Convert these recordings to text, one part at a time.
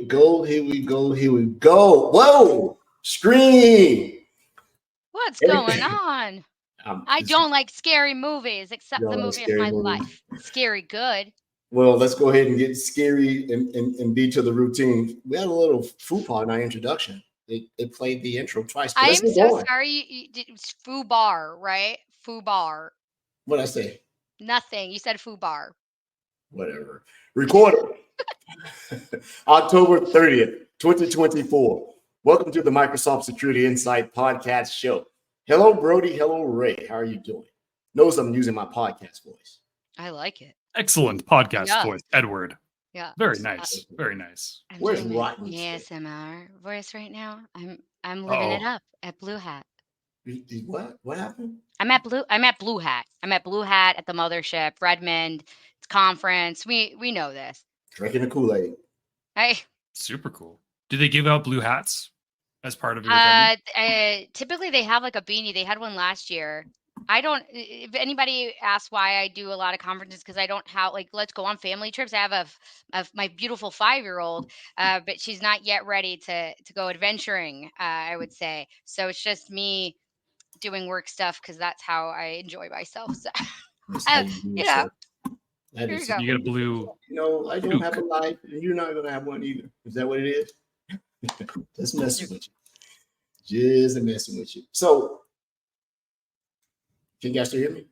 we go. Here we go. Here we go. Whoa! Scream! What's going on? I It's, don't like scary movies except you the know, a movie of scary my movie. life. Scary good. Well, let's go ahead and get scary and be to the routine. We had a little fupa in our introduction. It played the intro twice, but I let's am get so going. sorry. It's foo bar, right? Foo bar. What I say? Nothing. You said foo bar. Whatever. Recorded October 30th, 2024. Welcome to the Microsoft Security Insight Podcast Show. Hello, Brody. Hello, Ray. How are you doing? Notice I'm using my podcast voice. I like it. Excellent podcast Yeah. voice, Edward. Yeah. Very nice. Very nice. I'm Where's doing my Rotten today? ASMR voice right now. I'm living it Uh-oh. up at Blue Hat. What? What happened? I'm at Blue Hat. I'm at Blue Hat at the mothership, Redmond. It's conference. We know this. Drinking the Kool-Aid. Hey. Super cool. Do they give out blue hats as part of your attendance? Typically they have like a beanie. They had one last year. I don't. If anybody asks why I do a lot of conferences, because I don't have like let's go on family trips. I have my beautiful 5-year-old, but she's not yet ready to go adventuring. I would say so. It's just me doing work stuff because that's how I enjoy myself. So, That's how you do you know, yourself. That here is you go. You get a blue. I don't have a life, and you're not gonna have one either. Is that what it is? Just messing with you. Just messing with you. So, can you guys still hear me?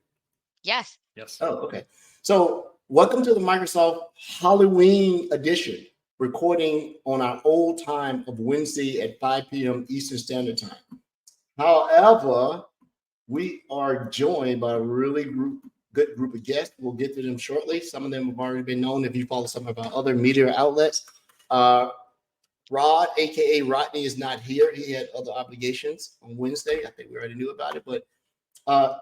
Yes. Yes. Oh, okay. So, welcome to the Microsoft Halloween edition, recording on our old time of Wednesday at 5 p.m. Eastern Standard Time. However, we are joined by a really good group of guests. We'll get to them shortly. Some of them have already been known if you follow some of our other media outlets. Rod, aka Rodney, is not here. He had other obligations on Wednesday. I think we already knew about it. But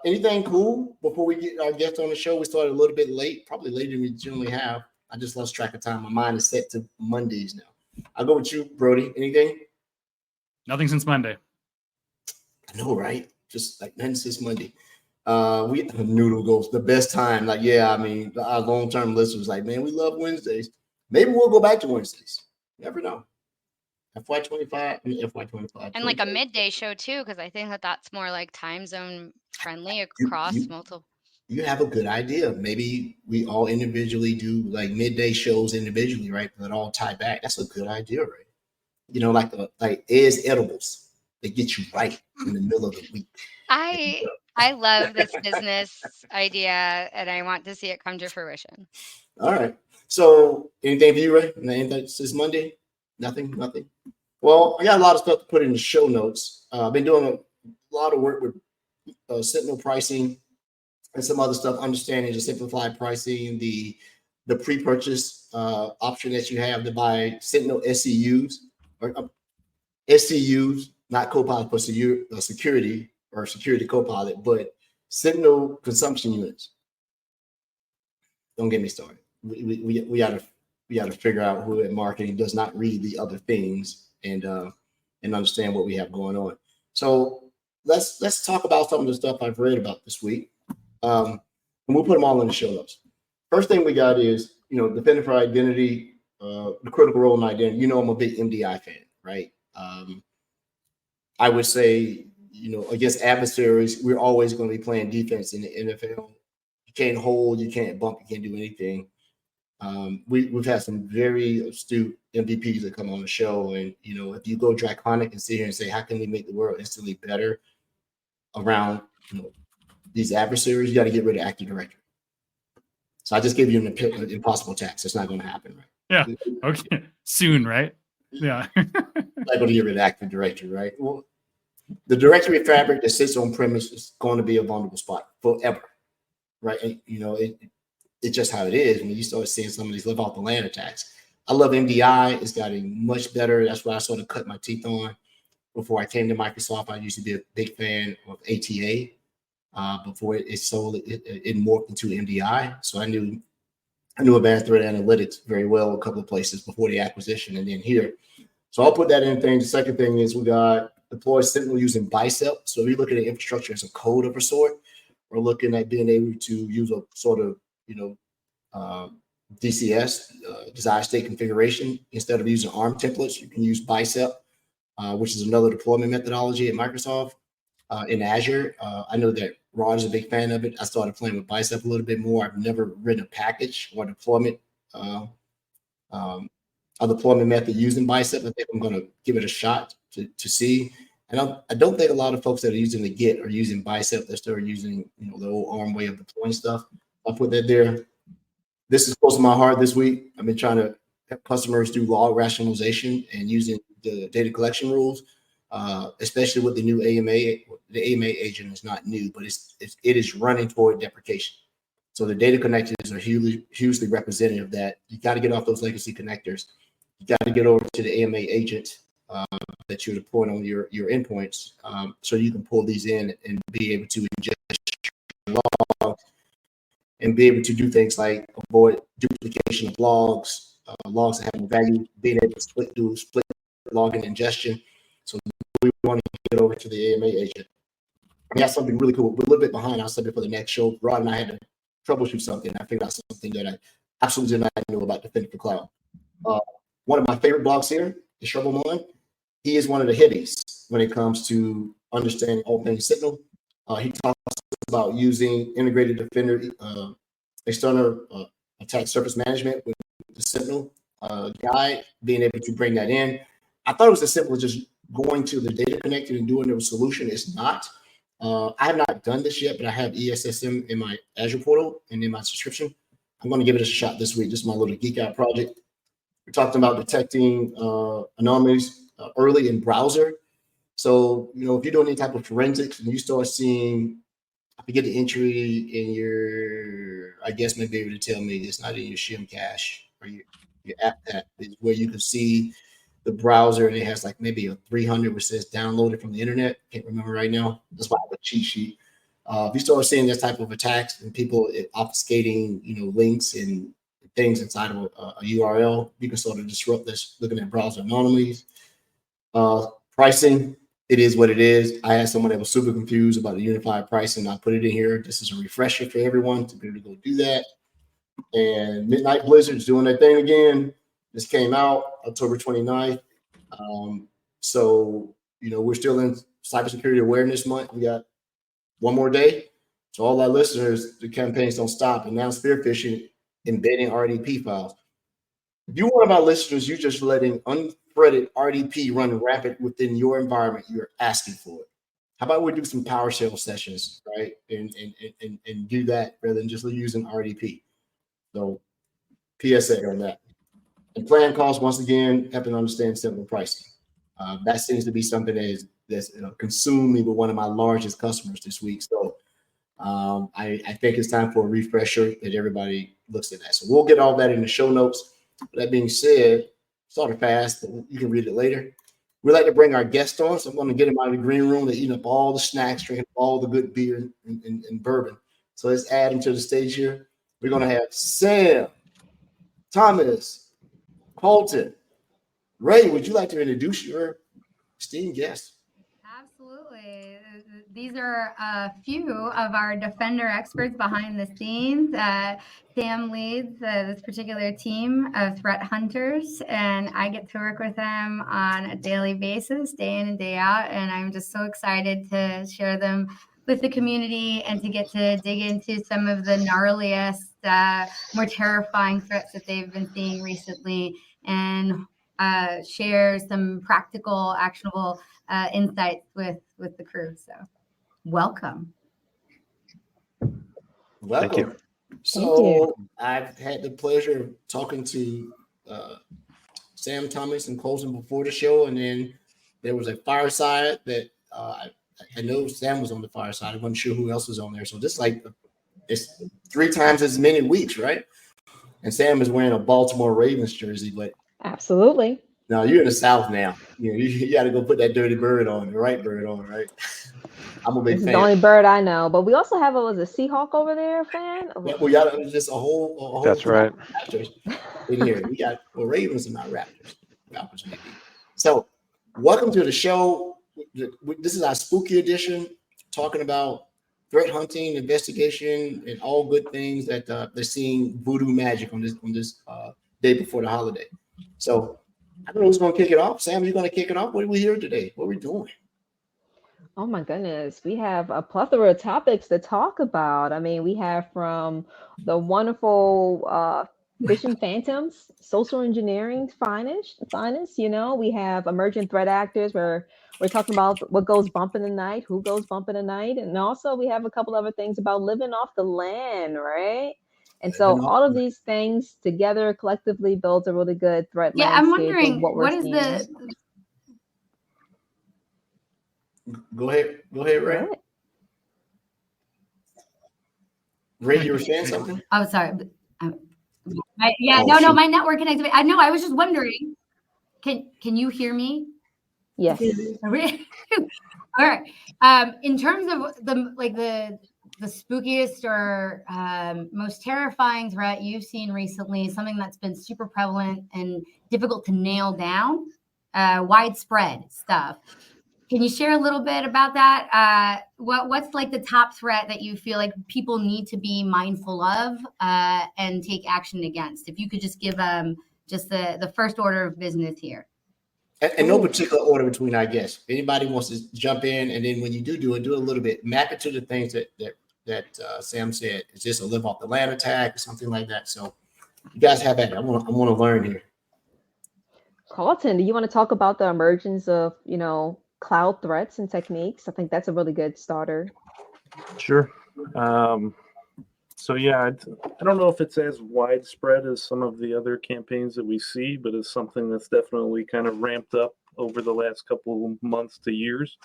anything cool before we get our guests on the show? We started a little bit late, probably later than we generally have. I just lost track of time. My mind is set to Mondays now. I'll go with you, Brody. Anything? Nothing since Monday. I know, right? Just like nothing since Monday. We Noodle goes the best time. Like, yeah, I mean, our long-term listeners like, man, we love Wednesdays. Maybe we'll go back to Wednesdays. Never know. FY25. And like a midday show too, because I think that's more like time zone friendly across multiple. You have a good idea. Maybe we all individually do like midday shows individually, right? But all tie back. That's a good idea, right? Like Ed's edibles. They get you right in the middle of the week. I love this business idea, and I want to see it come to fruition. All right. So, anything for you, Ray? Anything since Monday? Nothing. Well, I got a lot of stuff to put in the show notes. I've been doing a lot of work with Sentinel pricing and some other stuff, understanding the simplified pricing, the pre-purchase option that you have to buy Sentinel SCUs or SCUs, not Copilot for security or security Copilot, but Sentinel consumption units. Don't get me started. We got to figure out who at marketing does not read the other things and understand what we have going on. So let's talk about some of the stuff I've read about this week, and we'll put them all in the show notes. First thing we got is defending for identity, the critical role in identity. I'm a big MDI fan, right? I would say against adversaries, we're always going to be playing defense in the NFL. You can't hold, you can't bump, you can't do anything. We've had some very astute MVPs that come on the show, and if you go draconic and sit here and say, how can we make the world instantly better around these adversaries, you got to get rid of active directory. So I just gave you an impossible task. It's not going to happen, right? Yeah. Okay. Soon, right? Yeah. Not going to get rid of active directory, right? Well, the directory fabric that sits on premise is going to be a vulnerable spot forever, right? And, it's just how it is when you start seeing some of these live off the land attacks. I love MDI. It's gotten much better. That's what I sort of cut my teeth on before I came to Microsoft. I used to be a big fan of ATA before it morphed into MDI. So I knew Advanced Threat Analytics very well a couple of places before the acquisition and then here. So I'll put that in thing. The second thing is we got deploy Sentinel using Bicep. So if you look at the infrastructure as a code of a sort, we're looking at being able to use a sort of DCS, desired state configuration. Instead of using ARM templates, you can use Bicep, which is another deployment methodology at Microsoft. In Azure, I know that Rod is a big fan of it. I started playing with Bicep a little bit more. I've never written a package or deployment a deployment method using Bicep. I think I'm going to give it a shot to see. And I don't think a lot of folks that are using the Git are using Bicep. They're still using the old ARM way of deploying stuff. I'll put that there. This is close to my heart this week. I've been trying to help customers do log rationalization and using the data collection rules, especially with the new AMA. The AMA agent is not new, but it is running toward deprecation. So the data connectors are hugely representative that you got to get off those legacy connectors. You got to get over to the AMA agent that you're deploying on your endpoints, so you can pull these in and be able to ingest logs and be able to do things like avoid duplication of logs, logs that have value, being able to do split log ingestion. So we want to get over to the AMA agent. We have something really cool. We're a little bit behind. I'll save it for the next show. Rod and I had to troubleshoot something. I figured out something that I absolutely did not know about Defender for Cloud. One of my favorite blogs here is Shovelmon. He is one of the heavies when it comes to understanding all things Signal. He talks about using integrated Defender external attack surface management with the Sentinel guide, being able to bring that in. I thought it was as simple as just going to the data connector and doing a solution. It's not. I have not done this yet, but I have ESSM in my Azure portal and in my subscription. I'm going to give it a shot this week. Just my little geek out project. We're talking about detecting anomalies early in browser. So, if you're doing any type of forensics and you start seeing, I forget the entry in your, I guess maybe able to tell me it's not in your shim cache or your app that is where you can see the browser and it has like maybe a 300 which says downloaded from the internet. Can't remember right now. That's why I have a cheat sheet. If you start seeing this type of attacks and people obfuscating, links and things inside of a URL, you can sort of disrupt this looking at browser anomalies. Pricing, it is what it is. I had someone that was super confused about the unified pricing. I put it in here. This is a refresher for everyone to be able to go do that. And Midnight Blizzard's doing their thing again. This came out October 29th. So, we're still in Cybersecurity Awareness Month. We got one more day. So all our listeners, the campaigns don't stop. And now spearfishing, embedding RDP files. If you want our listeners, you're just letting unthreaded RDP run rampant within your environment. You're asking for it. How about we do some PowerShell sessions, right? And do that rather than just using RDP. So PSA on that. And plan costs, once again, helping understand simple pricing. That seems to be something that's consumed me with one of my largest customers this week. So I think it's time for a refresher that everybody looks at that. So we'll get all that in the show notes. That being said, sort of fast, but you can read it later. We like to bring our guests on, so I'm going to get them out of the green room. They're eating up all the snacks, drinking all the good beer and bourbon. So let's add them to the stage here. We're going to have Sam, Thomas, Colton, Ray. Would you like to introduce your esteemed guests? Absolutely. These are a few of our Defender experts behind the scenes. Sam leads this particular team of threat hunters, and I get to work with them on a daily basis, day in and day out. And I'm just so excited to share them with the community and to get to dig into some of the gnarliest, more terrifying threats that they've been seeing recently, and share some practical, actionable insights with the crew. So welcome. Welcome. Thank you. So I've had the pleasure of talking to Sam, Thomas, and Colson before the show, and then there was a fireside that I know Sam was on the fireside. I wasn't sure who else was on there. So this it's 3 times as many weeks, right? And Sam is wearing a Baltimore Ravens jersey, but absolutely. No, you're in the South now. You got to go put that dirty bird on, the right bird on, right? I'm a big This fan. is the only bird I know, but we also have a Seahawk over there fan. Yeah, we got just a whole. That's right. Raptors in here. We got Ravens and not Raptors. Raptors maybe. So, welcome to the show. This is our spooky edition, talking about threat hunting, investigation, and all good things that they're seeing voodoo magic on this day before the holiday. So I don't know who's going to kick it off. Sam, you're going to kick it off. What are we here today? What are we doing? Oh my goodness, we have a plethora of topics to talk about. I mean, we have from the wonderful phishing phantoms, social engineering finest. We have emerging threat actors where we're talking about what goes bump in the night, who goes bump in the night, and also we have a couple other things about living off the land, right? And so all of these things together collectively builds a really good threat Yeah, I'm landscape of wondering what we're what is seeing. Go ahead, Ray. Right. Ray, you were saying something? Oh, sorry. My shoot. my network connectivity. I know. I was just wondering. Can you hear me? Yes. All right. In terms of the spookiest or most terrifying threat you've seen recently, something that's been super prevalent and difficult to nail down, widespread stuff. Can you share a little bit about that? What's like the top threat that you feel like people need to be mindful of and take action against? If you could just give just the first order of business here. And no particular order between our guests. If anybody wants to jump in, and then when you do it, do a little bit, map it to the things that Sam said. Is this a live off the land attack or something like that? So you guys have at it. I want to learn here. Carlton, do you want to talk about the emergence of, cloud threats and techniques? I think that's a really good starter. Sure. So yeah, I don't know if it's as widespread as some of the other campaigns that we see, but it's something that's definitely kind of ramped up over the last couple of months to years,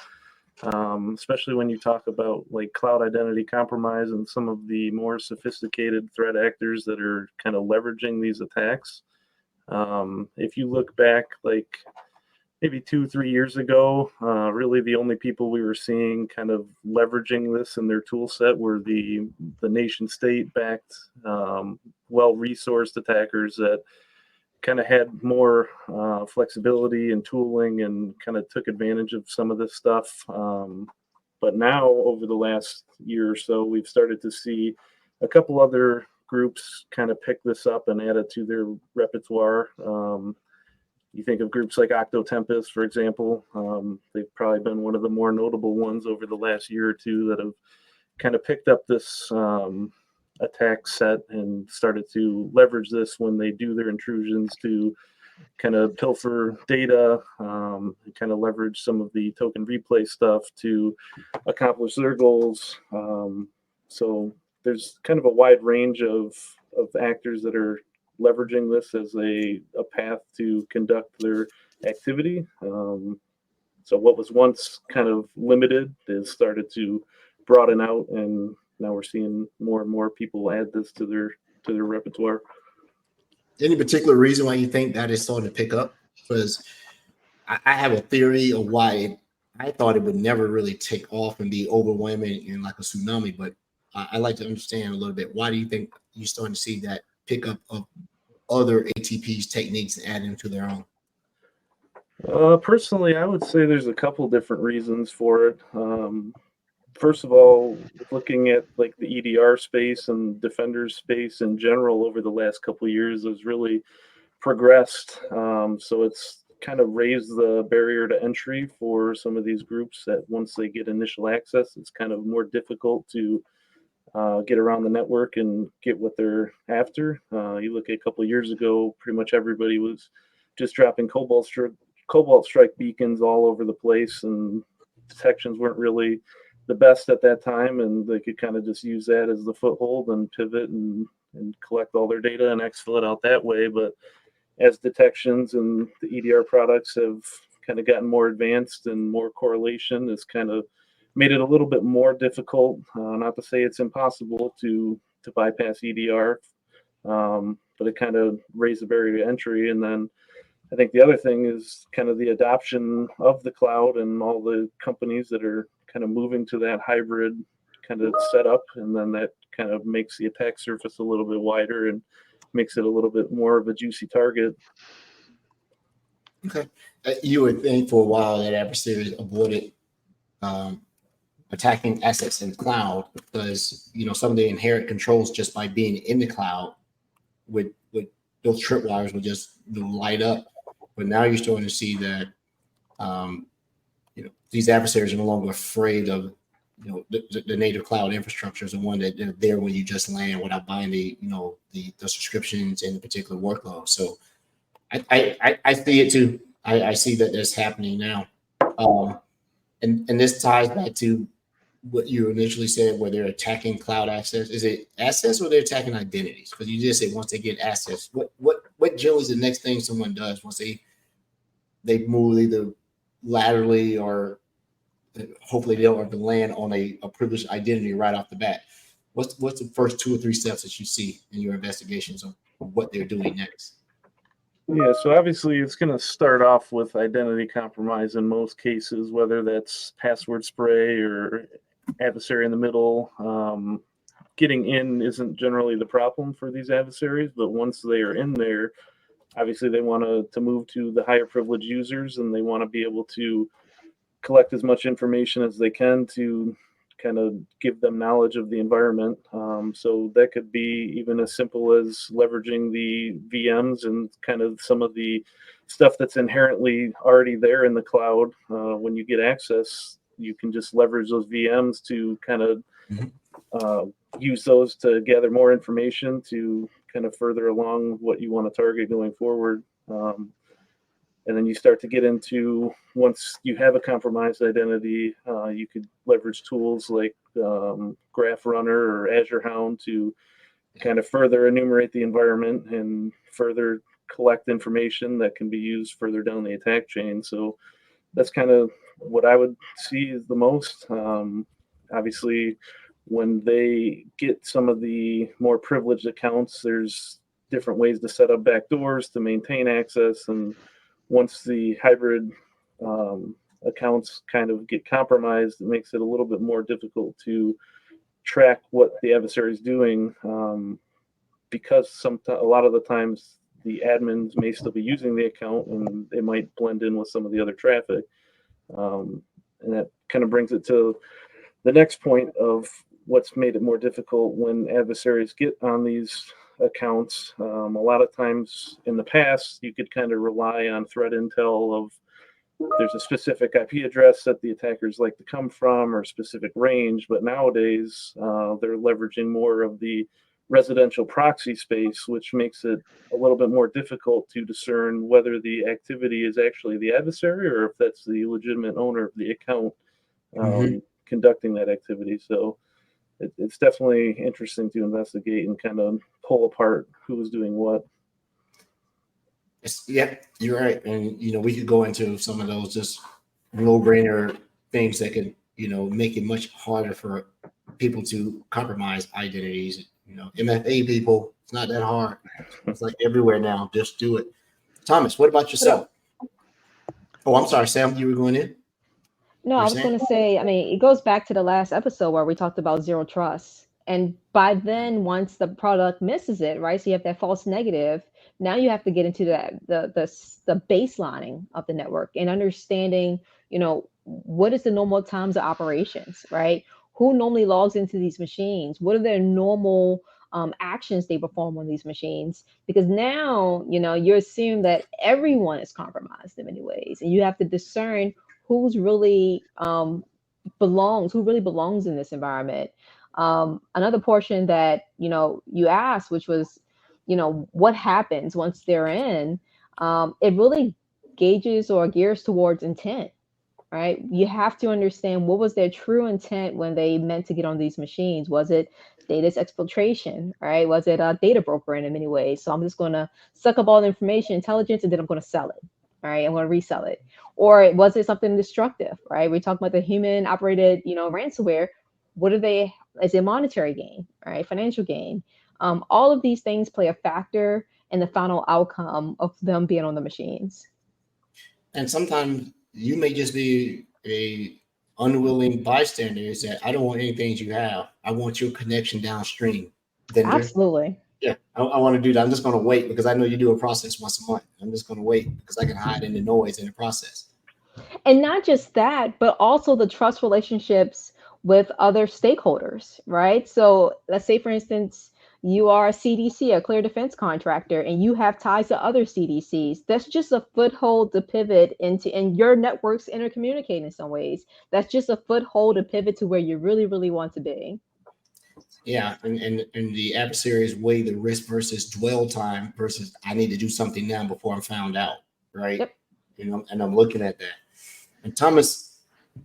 especially when you talk about like cloud identity compromise and some of the more sophisticated threat actors that are kind of leveraging these attacks. If you look back like maybe 2-3 years ago, really the only people we were seeing kind of leveraging this in their tool set were the nation state backed, well-resourced attackers that kind of had more flexibility and tooling and kind of took advantage of some of this stuff. But now over the last year or so, we've started to see a couple other groups kind of pick this up and add it to their repertoire. You think of groups like Octotempest, for example. They've probably been one of the more notable ones over the last year or two that have kind of picked up this attack set and started to leverage this when they do their intrusions to kind of pilfer data, and kind of leverage some of the token replay stuff to accomplish their goals. So there's kind of a wide range of actors that are leveraging this as a path to conduct their activity. So what was once kind of limited is started to broaden out, and now we're seeing more and more people add this to their repertoire. Any particular reason why you think that is starting to pick up? Because I have a theory of why I thought it would never really take off and be overwhelming in like a tsunami, but I like to understand a little bit. Why do you think you're starting to see that pickup of other ATPs techniques and adding them to their own? Personally, I would say there's a couple different reasons for it. First of all, looking at like the EDR space and defender space in general over the last couple of years has really progressed. So it's kind of raised the barrier to entry for some of these groups that once they get initial access, it's kind of more difficult to get around the network and get what they're after. You look at a couple of years ago, pretty much everybody was just dropping Cobalt Strike beacons all over the place, and detections weren't really the best at that time, and they could kind of just use that as the foothold and pivot and collect all their data and exfil it out that way. But as detections and the EDR products have kind of gotten more advanced and more correlation, it's kind of made it a little bit more difficult. Not to say it's impossible to bypass EDR, but it kind of raised the barrier to entry. And then I think the other thing is kind of the adoption of the cloud and all the companies that are kind of moving to that hybrid kind of setup, and then that kind of makes the attack surface a little bit wider and makes it a little bit more of a juicy target. Okay. You would think for a while that adversaries avoided attacking assets in the cloud because, some of the inherent controls just by being in the cloud with those tripwires would just light up. But now you're starting to see that, these adversaries are no longer afraid of, the native cloud infrastructure is the one that they're there when you just land without buying the subscriptions and the particular workload. So I see it too. I see that that's happening now. And this ties back to what you initially said, where they're attacking cloud access. Is it access or they're attacking identities? Because you just said once they get access, what generally is the next thing someone does once they move either laterally or hopefully they don't have to land on a privileged identity right off the bat? What's the first 2 or 3 steps that you see in your investigations of what they're doing next? Yeah, so obviously it's going to start off with identity compromise in most cases, whether that's password spray or adversary in the middle. Getting in isn't generally the problem for these adversaries, but once they are in there, obviously they want to move to the higher privilege users, and they want to be able to collect as much information as they can to kind of give them knowledge of the environment. So that could be even as simple as leveraging the VMs and kind of some of the stuff that's inherently already there in the cloud. When you get access, you can just leverage those VMs to kind of use those to gather more information to kind of further along what you want to target going forward. And then you start to get into, once you have a compromised identity, you could leverage tools like Graph Runner or Azure Hound to kind of further enumerate the environment and further collect information that can be used further down the attack chain. So that's kind of what I would see is the most. Obviously, when they get some of the more privileged accounts, there's different ways to set up backdoors to maintain access. And once the hybrid accounts kind of get compromised, it makes it a little bit more difficult to track what the adversary is doing, because a lot of the times the admins may still be using the account and they might blend in with some of the other traffic. And that kind of brings it to the next point of what's made it more difficult when adversaries get on these accounts. A lot of times in the past, you could kind of rely on threat intel of there's a specific IP address that the attackers like to come from or specific range, but nowadays they're leveraging more of the residential proxy space, which makes it a little bit more difficult to discern whether the activity is actually the adversary or if that's the legitimate owner of the account conducting that activity. So it's definitely interesting to investigate and kind of pull apart who is doing what. Yeah, you're right. And, we could go into some of those just no-brainer things that could, make it much harder for people to compromise identities. MFA people, it's not that hard. It's like everywhere now. Just do it. Thomas, what about yourself? Oh, I'm sorry, Sam, you were going in? No, I was going to say, it goes back to the last episode where we talked about zero trust. And by then, once the product misses it, right? So you have that false negative. Now you have to get into the baselining of the network and understanding, what is the normal times of operations, right? Who normally logs into these machines? What are their normal actions they perform on these machines? Because now, you assume that everyone is compromised in many ways, and you have to discern who's really belongs in this environment. Another portion that you asked, which was what happens once they're in, it really gauges or gears towards intent, right? You have to understand what was their true intent when they meant to get on these machines. Was it data exfiltration, right? Was it a data brokering in many ways? So I'm just going to suck up all the information, intelligence, and then I'm going to sell it. Right, I'm going to resell it. Or was it something destructive? Right, we talk about the human operated, ransomware. What are they? Is it monetary gain? Right, financial gain. All of these things play a factor in the final outcome of them being on the machines. And sometimes you may just be a unwilling bystander. Is that I don't want anything you have. I want your connection downstream. Vendor. Absolutely. Yeah, I want to do that. I'm just going to wait because I know you do a process once a month. I'm just going to wait because I can hide in the noise in the process. And not just that, but also the trust relationships with other stakeholders, right? So let's say, for instance, you are a CDC, a clear defense contractor, and you have ties to other CDCs. That's just a foothold to pivot into, and your networks intercommunicate in some ways. That's just a foothold to pivot to where you really, really want to be. Yeah, and the adversaries weigh the risk versus dwell time versus I need to do something now before I'm found out, right? Yep. You know, and I'm looking at that. And Thomas,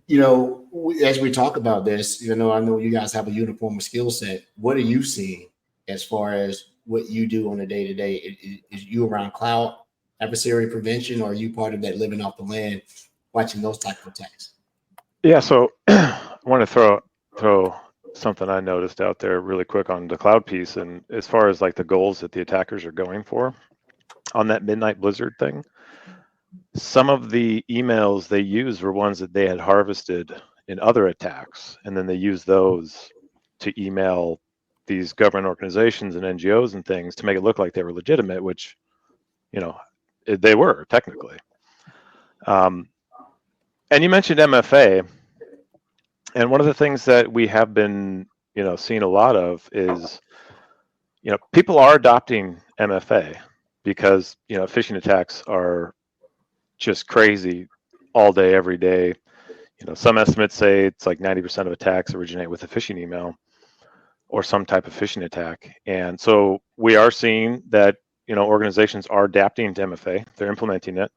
as we talk about this, I know you guys have a uniform skill set. What are you seeing as far as what you do on a day to day? Is you around cloud adversary prevention, or are you part of that living off the land, watching those type of attacks? Yeah, so I want to throw something I noticed out there really quick on the cloud piece, and as far as like the goals that the attackers are going for on that midnight blizzard thing, some of the emails they used were ones that they had harvested in other attacks, and then they used those to email these government organizations and NGOs and things to make it look like they were legitimate, which they were technically. And you mentioned MFA. And one of the things that we have been, seeing a lot of is, people are adopting MFA because, phishing attacks are just crazy all day, every day. Some estimates say it's like 90% of attacks originate with a phishing email or some type of phishing attack. And so we are seeing that, organizations are adapting to MFA. They're implementing it.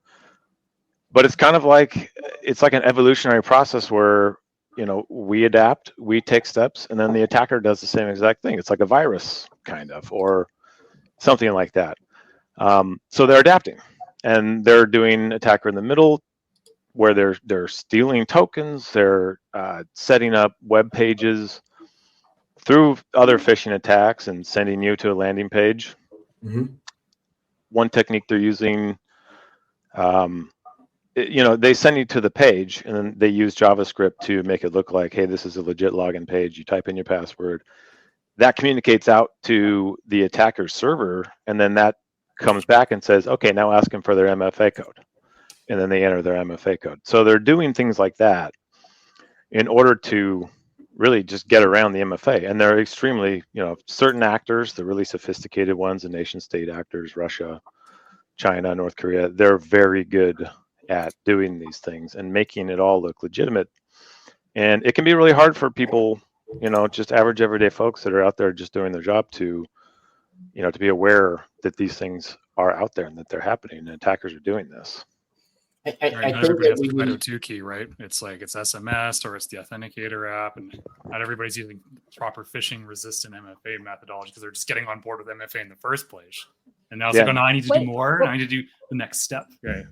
But it's kind of like, it's like an evolutionary process where, we adapt, we take steps, and then the attacker does the same exact thing. It's like a virus, kind of, or something like that. So they're adapting, and they're doing attacker in the middle, where they're stealing tokens, they're setting up web pages through other phishing attacks and sending you to a landing page. Mm-hmm. One technique they're using, they send you to the page, and then they use JavaScript to make it look like, hey, this is a legit login page. You type in your password. That communicates out to the attacker's server, and then that comes back and says, okay, now ask them for their MFA code. And then they enter their MFA code. So they're doing things like that in order to really just get around the MFA. And they're extremely, certain actors, the really sophisticated ones, the nation state actors, Russia, China, North Korea, they're very good at doing these things and making it all look legitimate. And it can be really hard for people, just average everyday folks that are out there just doing their job to be aware that these things are out there and that they're happening and attackers are doing this. I Right, think not everybody has that the we need, FIDO2 key, right? It's like it's SMS or it's the authenticator app, and not everybody's using proper phishing resistant MFA methodology because they're just getting on board with MFA in the first place. And now it's like, oh, no, I need to do more. I need to do the next step. Okay.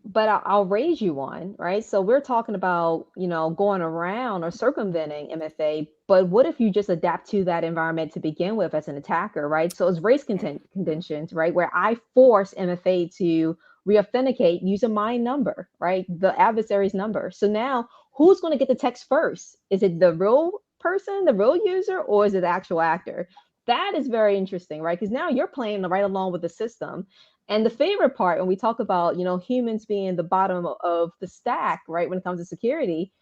But I'll raise you one, right? So we're talking about, going around or circumventing MFA, but what if you just adapt to that environment to begin with as an attacker, right? So it's race conditions, right? Where I force MFA to re-authenticate using my number, right? The adversary's number. So now who's going to get the text first? Is it the real person, the real user, or is it the actual actor? That is very interesting, right? Because now you're playing right along with the system. And the favorite part, when we talk about, humans being the bottom of the stack, right, when it comes to security,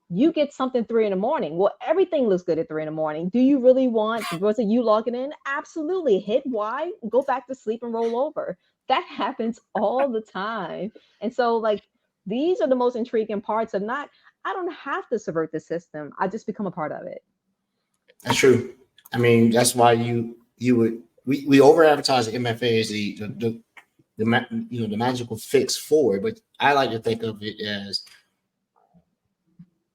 you get something 3 a.m. Well, everything looks good at 3 a.m. Do you really was it you logging in? Absolutely. Hit Y, go back to sleep and roll over. That happens all the time. And so, these are the most intriguing parts of I don't have to subvert the system. I just become a part of it. That's true. I mean, that's why we over advertise the MFA as the magical fix for it, but I like to think of it as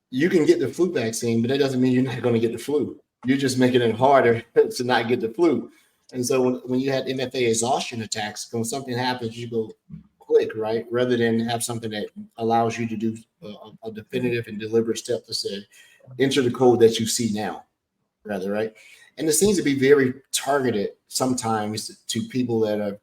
you can get the flu vaccine, but that doesn't mean you're not going to get the flu. You're just making it harder to not get the flu. And so when you had MFA exhaustion attacks, when something happens, you go click, right? Rather than have something that allows you to do a definitive and deliberate step to say, enter the code that you see now, rather, right? And it seems to be very targeted sometimes to people that are,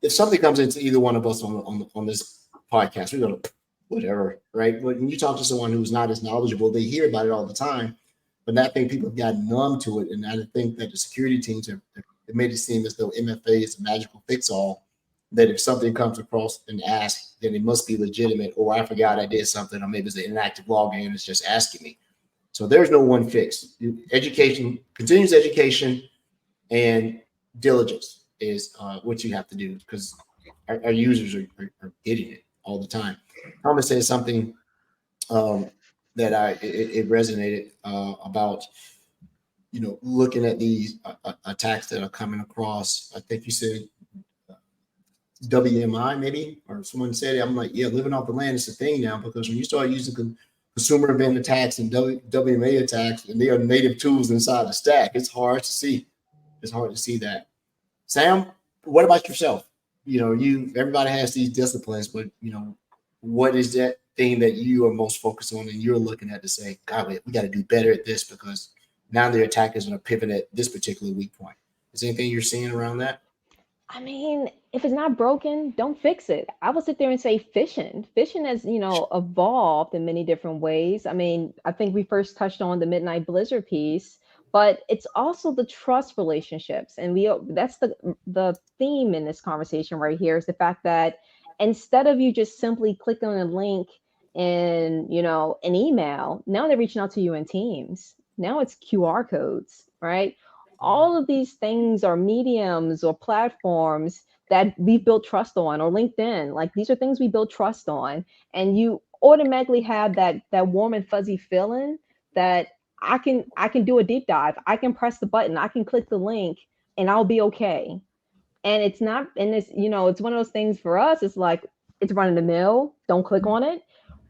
if something comes into either one of us on this podcast, we're going to, whatever, right? But when you talk to someone who's not as knowledgeable, they hear about it all the time. But I think people have gotten numb to it. And I think that the security teams have made it seem as though MFA is a magical fix-all that if something comes across and asks, then it must be legitimate, or I forgot I did something, or maybe it's an inactive login and it's just asking me. So there's no one fix. Education, continuous education, and diligence is what you have to do, because our users are getting it all the time. Thomas said something that it resonated about, looking at these attacks that are coming across. I think you said WMI maybe, or someone said it. I'm like, yeah, living off the land is a thing now, because when you start using consumer event attacks and WMA attacks, and they are native tools inside the stack, it's hard to see. It's hard to see that. Sam, what about yourself? Everybody has these disciplines, but what is that thing that you are most focused on and you're looking at to say, God, we got to do better at this, because now the attackers are going to pivot at this particular weak point? Is there anything you're seeing around that? I mean, if it's not broken, don't fix it. I would sit there and say phishing. Phishing has, evolved in many different ways. I mean, I think we first touched on the Midnight Blizzard piece, but it's also the trust relationships. And that's the theme in this conversation right here, is the fact that instead of you just simply clicking on a link in, an email, now they're reaching out to you in Teams. Now it's QR codes, right? All of these things are mediums or platforms that we build trust on, or LinkedIn. Like, these are things we build trust on, and you automatically have that warm and fuzzy feeling that I can do a deep dive. I can press the button. I can click the link, and I'll be okay. And it's not, and it's it's one of those things for us. It's like, it's run of the mill. Don't click on it.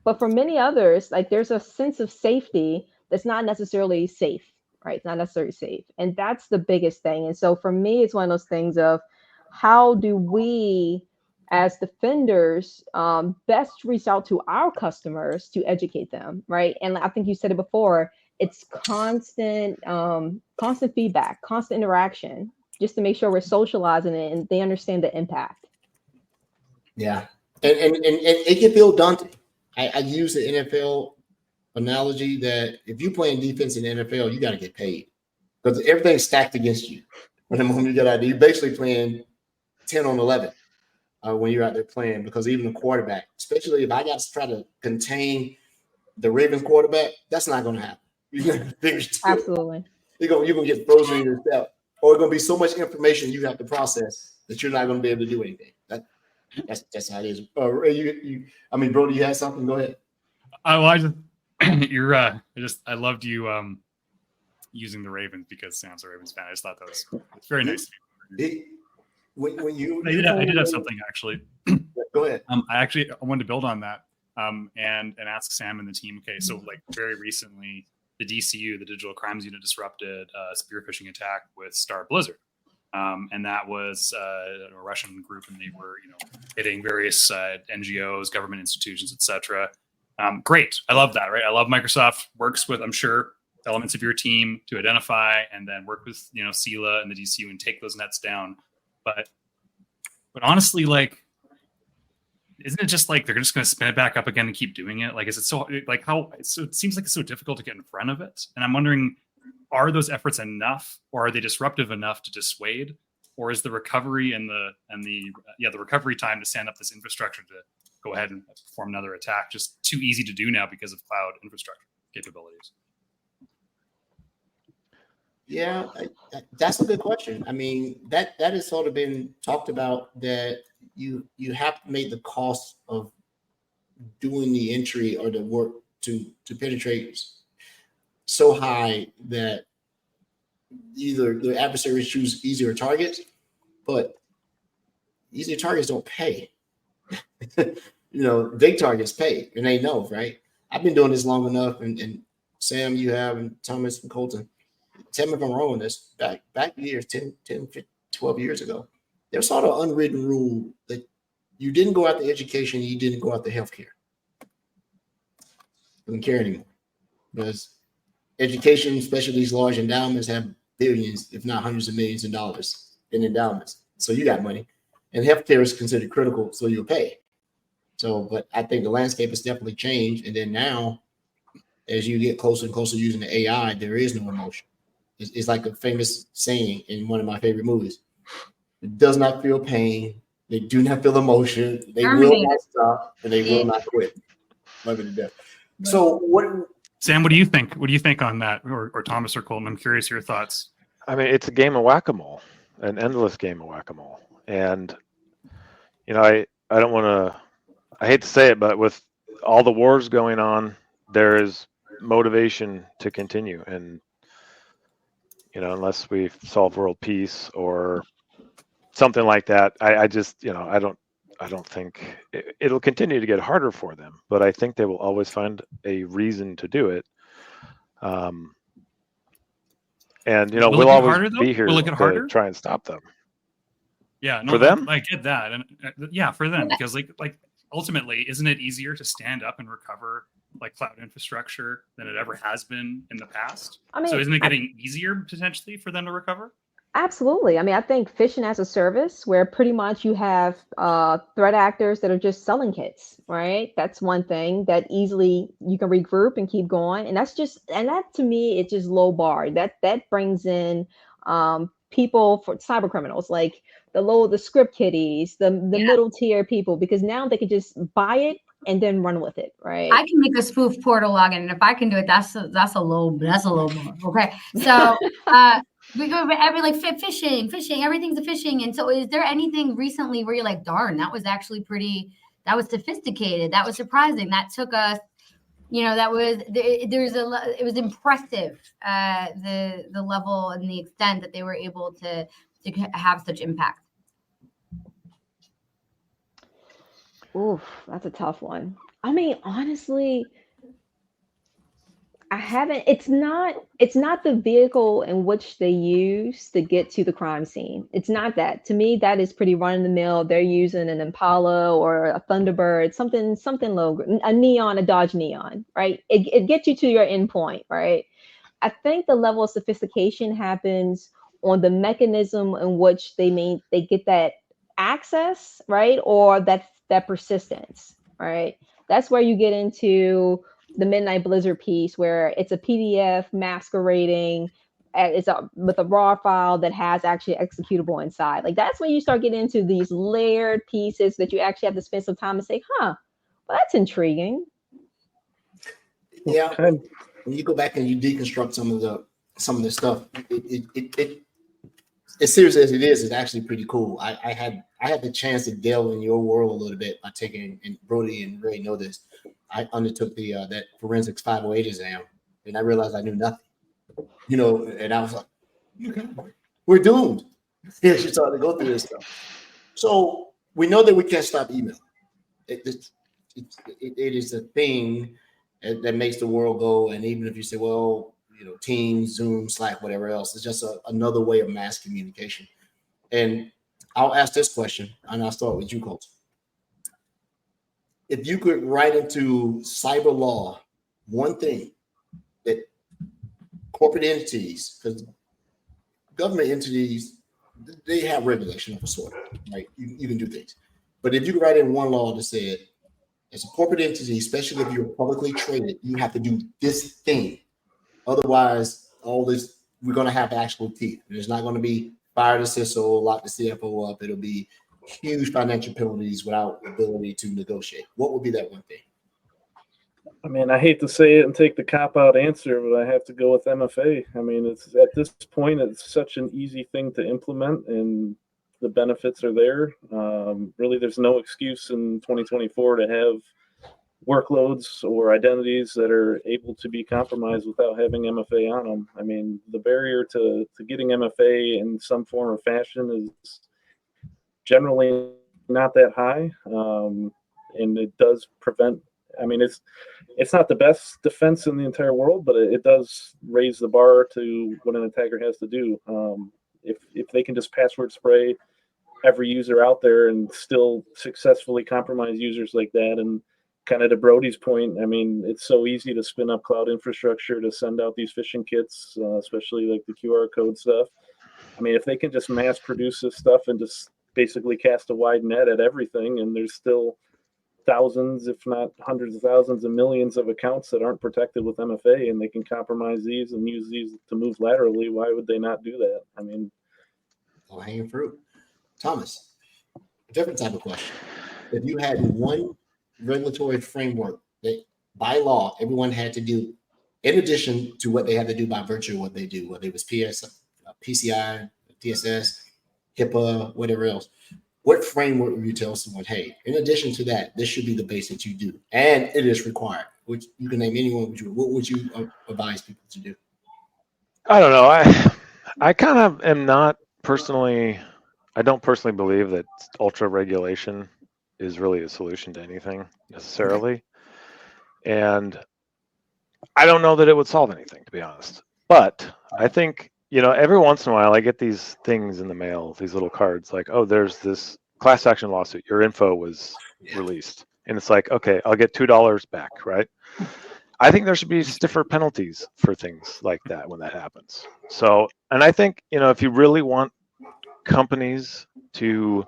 But for many others, like, there's a sense of safety that's not necessarily safe. Right? It's not necessarily safe. And that's the biggest thing. And so for me, it's one of those things of, how do we as defenders best reach out to our customers to educate them, right? And I think you said it before, it's constant feedback, constant interaction, just to make sure we're socializing it and they understand the impact. Yeah. And it can feel daunting. I use the NFL analogy that if you're playing defense in the NFL, you got to get paid, because everything's stacked against you. When the moment you get out there, you're basically playing 10 on 11 when you're out there playing, because even the quarterback, especially if I got to try to contain the Ravens quarterback, that's not going to happen. You're going to finish. Absolutely. You're going to get frozen in yourself, or it's going to be so much information you have to process that you're not going to be able to do anything. That's how it is. Bro, you had something? Go ahead. I loved you using the Ravens, because Sam's a Ravens fan. I just thought that was very nice. I did have something actually. Go ahead. I wanted to build on that and ask Sam and the team. Okay, so like very recently, the DCU, the Digital Crimes Unit, disrupted a spear phishing attack with Star Blizzard, and that was a Russian group, and they were hitting various NGOs, government institutions, etc. Great. I love that, right? I love Microsoft works with, I'm sure, elements of your team to identify and then work with, SELA and the DCU and take those nets down. But honestly, like, isn't it just like they're just going to spin it back up again and keep doing it? Like, is it so, like, so it seems like it's so difficult to get in front of it. And I'm wondering, are those efforts enough, or are they disruptive enough to dissuade? Or is the recovery and the recovery time to stand up this infrastructure to go ahead and perform another attack just too easy to do now because of cloud infrastructure capabilities? Yeah, that's a good question. I mean, that has sort of been talked about, that you have to make the cost of doing the entry or the work to penetrate so high that either the adversaries choose easier targets, but easier targets don't pay. Big targets pay, and they know, right? I've been doing this long enough, and Sam, you have, and Thomas and Colton. Tell me if I'm wrong on this. Back years, 10, 12 years ago, there was sort of an unwritten rule that you didn't go out to education, you didn't go out to healthcare. Doesn't care anymore, because education, especially these large endowments, have billions, if not hundreds of millions of dollars in endowments. So you got money, and healthcare is considered critical, so you'll pay. So, but I think the landscape has definitely changed. And then now, as you get closer and closer using the AI, there is no emotion. It's like a famous saying in one of my favorite movies: it does not feel pain, They do not feel emotion. They will Terminated. not stop, and they will not quit. Love it to death. So what? Sam, what do you think? What do you think on that, or Thomas or Colton? I'm curious your thoughts. I mean, it's a game of whack-a-mole, an endless game of whack-a-mole, and I don't want to. I hate to say it, but with all the wars going on, there is motivation to continue, and unless we solve world peace or something like that, I just I don't think it'll continue to get harder for them, but I think they will always find a reason to do it. And we'll always be here to try and stop them. Yeah, no, for them, I get that, and yeah, for them, because like ultimately, isn't it easier to stand up and recover like cloud infrastructure than it ever has been in the past? I mean, so isn't it getting easier potentially for them to recover? Absolutely. I mean, I think phishing as a service, where pretty much you have threat actors that are just selling kits, right? That's one thing that easily you can regroup and keep going. And that to me, it's just low bar. That brings in people for cyber criminals, like the script kiddies, the middle tier people, because now they can just buy it and then run with it, right? I can make a spoof portal login, and if I can do it, that's a low bar. Okay, so we go every like phishing, everything's a phishing. And so, is there anything recently where you're like, darn, that was actually that was sophisticated, that was surprising, that took us, it was impressive, the level and the extent that they were able to have such impact. Oof, that's a tough one. I mean, honestly, it's not the vehicle in which they use to get to the crime scene. It's not that. To me, that is pretty run of the mill. They're using an Impala or a Thunderbird, something low, a Dodge Neon, right? It gets you to your endpoint, right? I think the level of sophistication happens on the mechanism in which they get that access, right? Or that persistence, right? That's where you get into the Midnight Blizzard piece, where it's a PDF masquerading with a raw file that has actually executable inside. Like, that's when you start getting into these layered pieces that you actually have to spend some time and say, well, that's intriguing. Yeah. When you go back and you deconstruct some of the stuff, it as serious as it is, it's actually pretty cool. I had the chance to delve in your world a little bit by taking, and Brody and Ray know this, I undertook that forensics 508 exam, and I realized I knew nothing. And I was like, okay, we're doomed. Yeah, she started to go through this stuff. So we know that we can't stop email. It is a thing that makes the world go. And even if you say, well, Teams, Zoom, Slack, whatever else, it's just another way of mass communication. And I'll ask this question, and I'll start with you, Colt. If you could write into cyber law one thing that corporate entities, because government entities, they have regulation of a sort, right? You can do things. But if you could write in one law that said, as a corporate entity, especially if you're publicly traded, you have to do this thing. Otherwise, all this, we're going to have actual teeth. There's not going to be fire the CISO, lock the CFO up. It'll be huge financial penalties without ability to negotiate. What would be that one thing? I mean, I hate to say it and take the cop-out answer, but I have to go with MFA. I mean, it's at this point, it's such an easy thing to implement, and the benefits are there. Really, there's no excuse in 2024 to have workloads or identities that are able to be compromised without having MFA on them. I mean, the barrier to getting MFA in some form or fashion is generally not that high, and it does prevent. I mean, it's not the best defense in the entire world, but it does raise the bar to what an attacker has to do. If they can just password spray every user out there and still successfully compromise users like that, and kind of to Brody's point, I mean, it's so easy to spin up cloud infrastructure to send out these phishing kits, especially like the QR code stuff. I mean, if they can just mass produce this stuff and just basically cast a wide net at everything, and there's still thousands, if not hundreds of thousands and millions of accounts that aren't protected with MFA, and they can compromise these and use these to move laterally, why would they not do that? I mean, hanging fruit. Thomas. A different type of question. If you had one regulatory framework that by law everyone had to do, in addition to what they had to do by virtue of what they do, whether it was PCI, TSS, HIPAA, whatever else, what framework would you tell someone, hey, in addition to that, this should be the base that you do, and it is required, which you can name anyone, what would you advise people to do? I don't know. I kind of am not personally, I don't personally believe that ultra regulation is really a solution to anything necessarily. And I don't know that it would solve anything, to be honest. But I think, every once in a while I get these things in the mail, these little cards like, oh, there's this class action lawsuit. Your info was released. And it's like, okay, I'll get $2 back, right? I think there should be stiffer penalties for things like that when that happens. So, and I think, if you really want companies to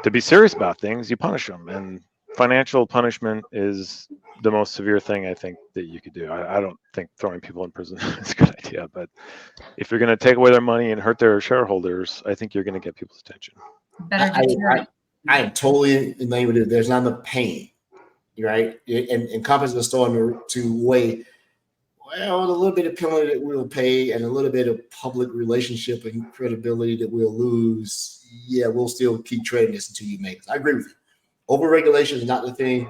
be serious about things, you punish them. And financial punishment is the most severe thing I think that you could do. I don't think throwing people in prison is a good idea, but if you're going to take away their money and hurt their shareholders, I think you're going to get people's attention. I am totally in line with it. There's not enough pain, right? And companies are starting to weigh, well, a little bit of penalty that we'll pay and a little bit of public relationship and credibility that we'll lose. Yeah, we'll still keep trading this until you make it. I agree with you. Overregulation is not the thing.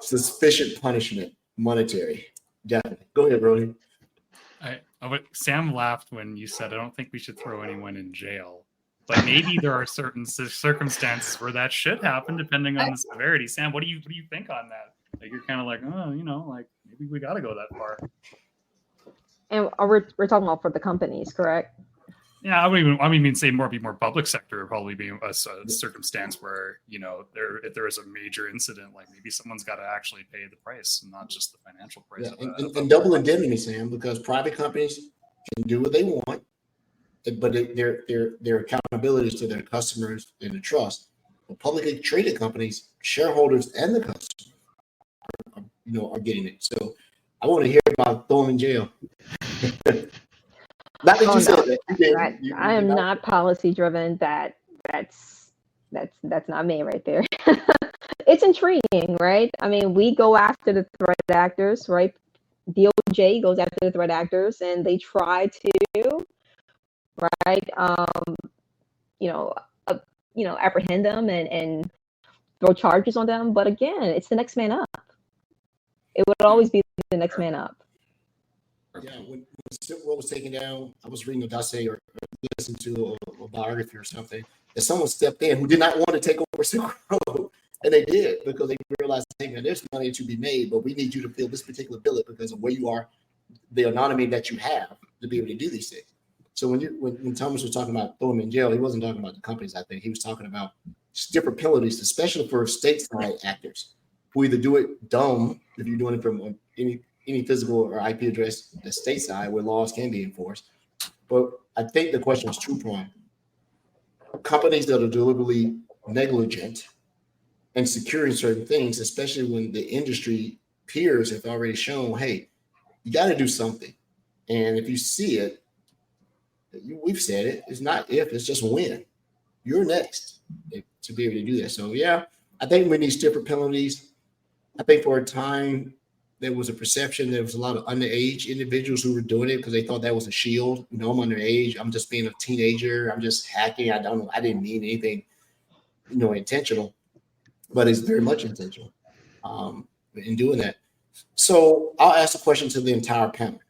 Sufficient punishment, monetary, definitely. Go ahead, Brody. Sam laughed when you said, I don't think we should throw anyone in jail. But maybe there are certain circumstances where that should happen, depending on the severity. Sam, what do you think on that? Like, you're kind of like, oh, like maybe we got to go that far. And we're talking about for the companies, correct? Yeah, I mean, say be more public sector would probably be a circumstance where, if there is a major incident, like maybe someone's got to actually pay the price and not just the financial price. Yeah, and double indemnity, Sam, because private companies can do what they want, but their accountability is to their customers and the trust. But publicly traded companies, shareholders and the customers are getting it. So I want to hear about throwing in jail. Not that you said that. I am not policy driven. That's not me right there. It's intriguing, right? I mean, we go after the threat actors, right? DOJ goes after the threat actors, and they try to, right? Apprehend them and throw charges on them. But again, it's the next man up. It would always be the next man up. Yeah, when Silk Road was taken down, I was reading a dossier or listening to a biography or something, and someone stepped in who did not want to take over Silk Road, and they did because they realized, hey, man, there's money to be made, but we need you to fill this particular billet because of where you are, the anonymity that you have to be able to do these things. So when Thomas was talking about throwing them in jail, he wasn't talking about the companies. I think he was talking about different penalties, especially for stateside actors who either do it dumb if you're doing it from any physical or IP address that's stateside where laws can be enforced. But I think the question is two-pronged. Companies that are deliberately negligent and securing certain things, especially when the industry peers have already shown, hey, you got to do something. And if you see it, we've said it, it's not if, it's just when. You're next to be able to do that. So, yeah, I think we need stiffer penalties. I think for a time, there was a perception there was a lot of underage individuals who were doing it because they thought that was a shield. I'm underage. I'm just being a teenager. I'm just hacking. I didn't mean anything, intentional, but it's very much intentional in doing that. So I'll ask a question to the entire panel.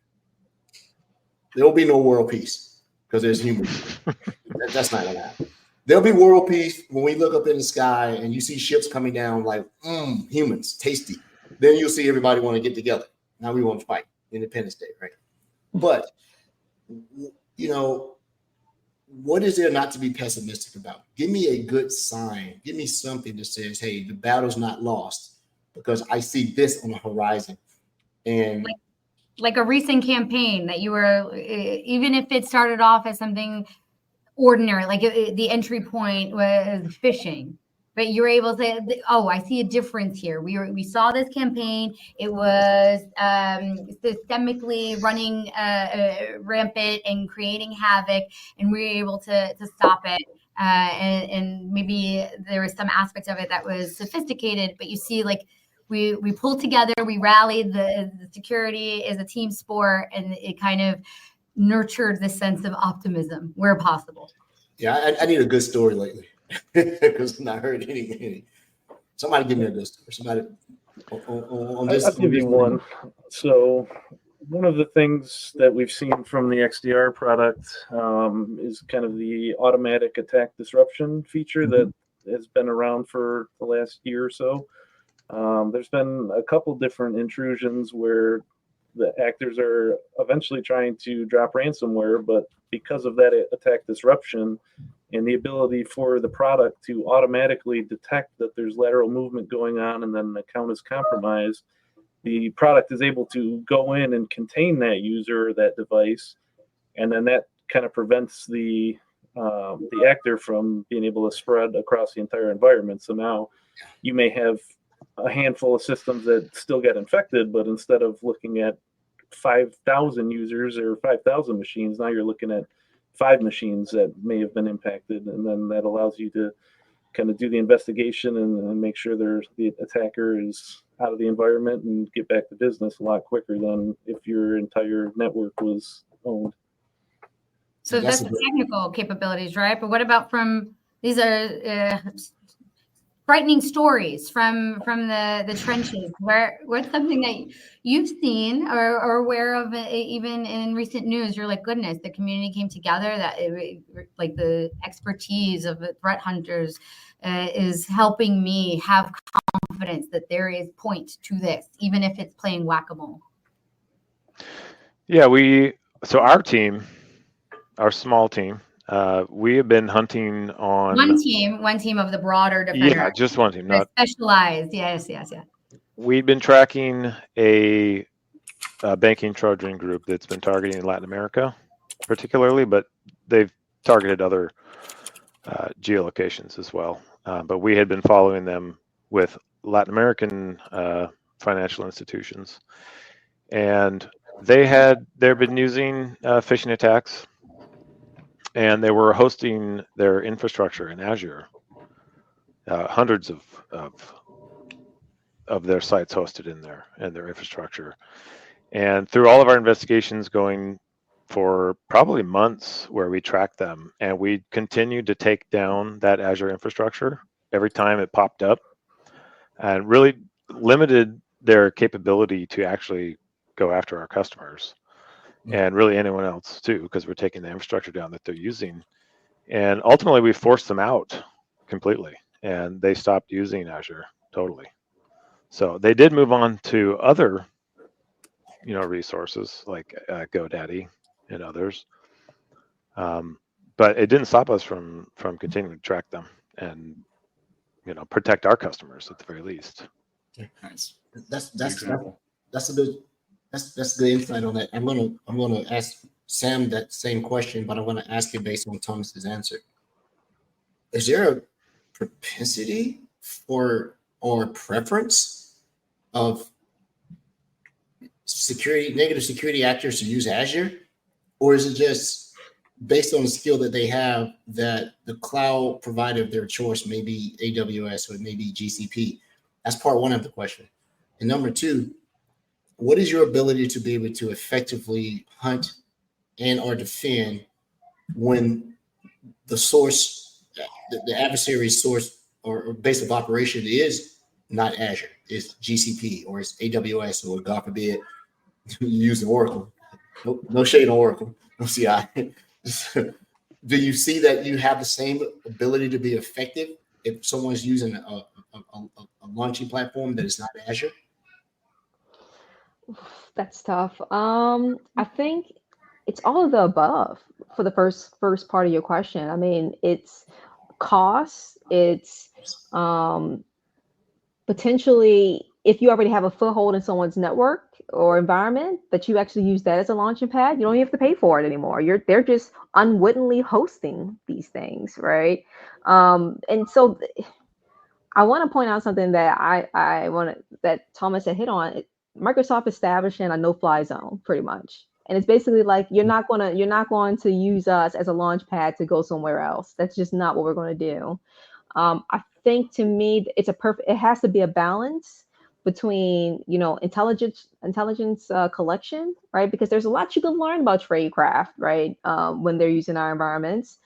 There will be no world peace because there's humans. That's not gonna happen. There'll be world peace when we look up in the sky and you see ships coming down like humans, tasty. Then you'll see everybody want to get together. Now we want to fight. Independence Day, right? But, what is there not to be pessimistic about? Give me a good sign. Give me something that says, hey, the battle's not lost because I see this on the horizon. And like a recent campaign that you were, even if it started off as something ordinary, like the entry point was fishing. but you're able to, oh, I see a difference here. We saw this campaign. It was systemically running rampant and creating havoc, and we were able to stop it. And maybe there was some aspect of it that was sophisticated, but you see, like, we pulled together, we rallied, the security is a team sport, and it kind of nurtured this sense of optimism where possible. Yeah, I need a good story lately because I heard any. Somebody give me a good story. Somebody on this. I'll give you one. So one of the things that we've seen from the XDR product is kind of the automatic attack disruption feature that has been around for the last year or so. There's been a couple different intrusions where the actors are eventually trying to drop ransomware, but because of that attack disruption and the ability for the product to automatically detect that there's lateral movement going on and then the account is compromised, the product is able to go in and contain that user or that device, and then that kind of prevents the actor from being able to spread across the entire environment. So now you may have a handful of systems that still get infected, but instead of looking at 5,000 users or 5,000 machines, now you're looking at 5 machines that may have been impacted, and then that allows you to kind of do the investigation and make sure the attacker is out of the environment and get back to business a lot quicker than if your entire network was owned. So that's the technical capabilities, right? But what about these are frightening stories from the trenches, what's something that you've seen or aware of, even in recent news? You're like, goodness, the community came together, that like the expertise of the threat hunters is helping me have confidence that there is point to this, even if it's playing whack-a-mole. Yeah, so our team, our small team, we have been hunting on one team of the broader defender. Yeah, just one team, not specialized. Yes. We've been tracking a banking Trojan group that's been targeting Latin America, particularly, but they've targeted other geolocations as well. But we had been following them with Latin American financial institutions, and they've been using phishing attacks. And they were hosting their infrastructure in Azure, hundreds of their sites hosted in there and their infrastructure. And through all of our investigations going for probably months where we tracked them, and we continued to take down that Azure infrastructure every time it popped up, and really limited their capability to actually go after our customers. And really anyone else too, because we're taking the infrastructure down that they're using. And ultimately we forced them out completely, and they stopped using Azure totally. So they did move on to other, resources like GoDaddy and others. But it didn't stop us from continuing to track them and, protect our customers at the very least. Nice. That's a good insight on that. I'm gonna ask Sam that same question, but I'm gonna ask it based on Thomas's answer. Is there a propensity or preference of negative security actors to use Azure, or is it just based on the skill that they have that the cloud provider of their choice may be AWS or maybe GCP? That's part one of the question. And number two, what is your ability to be able to effectively hunt and or defend when the source, the adversary's source or base of operation is not Azure, it's GCP or it's AWS, or God forbid you use Oracle. No shade on Oracle, no CI. Do you see that you have the same ability to be effective if someone's using a launching platform that is not Azure? That's tough. I think it's all of the above for the first part of your question. I mean, it's cost. It's potentially, if you already have a foothold in someone's network or environment, that you actually use that as a launching pad, you don't even have to pay for it anymore. They're just unwittingly hosting these things, right? And so I want to point out something that I want that Thomas had hit on. Microsoft establishing a no-fly zone, pretty much, and it's basically like you're not going to use us as a launch pad to go somewhere else. That's just not what we're going to do. I think to me, it has to be a balance between, intelligence collection, right? Because there's a lot you can learn about tradecraft, right? When they're using our environments,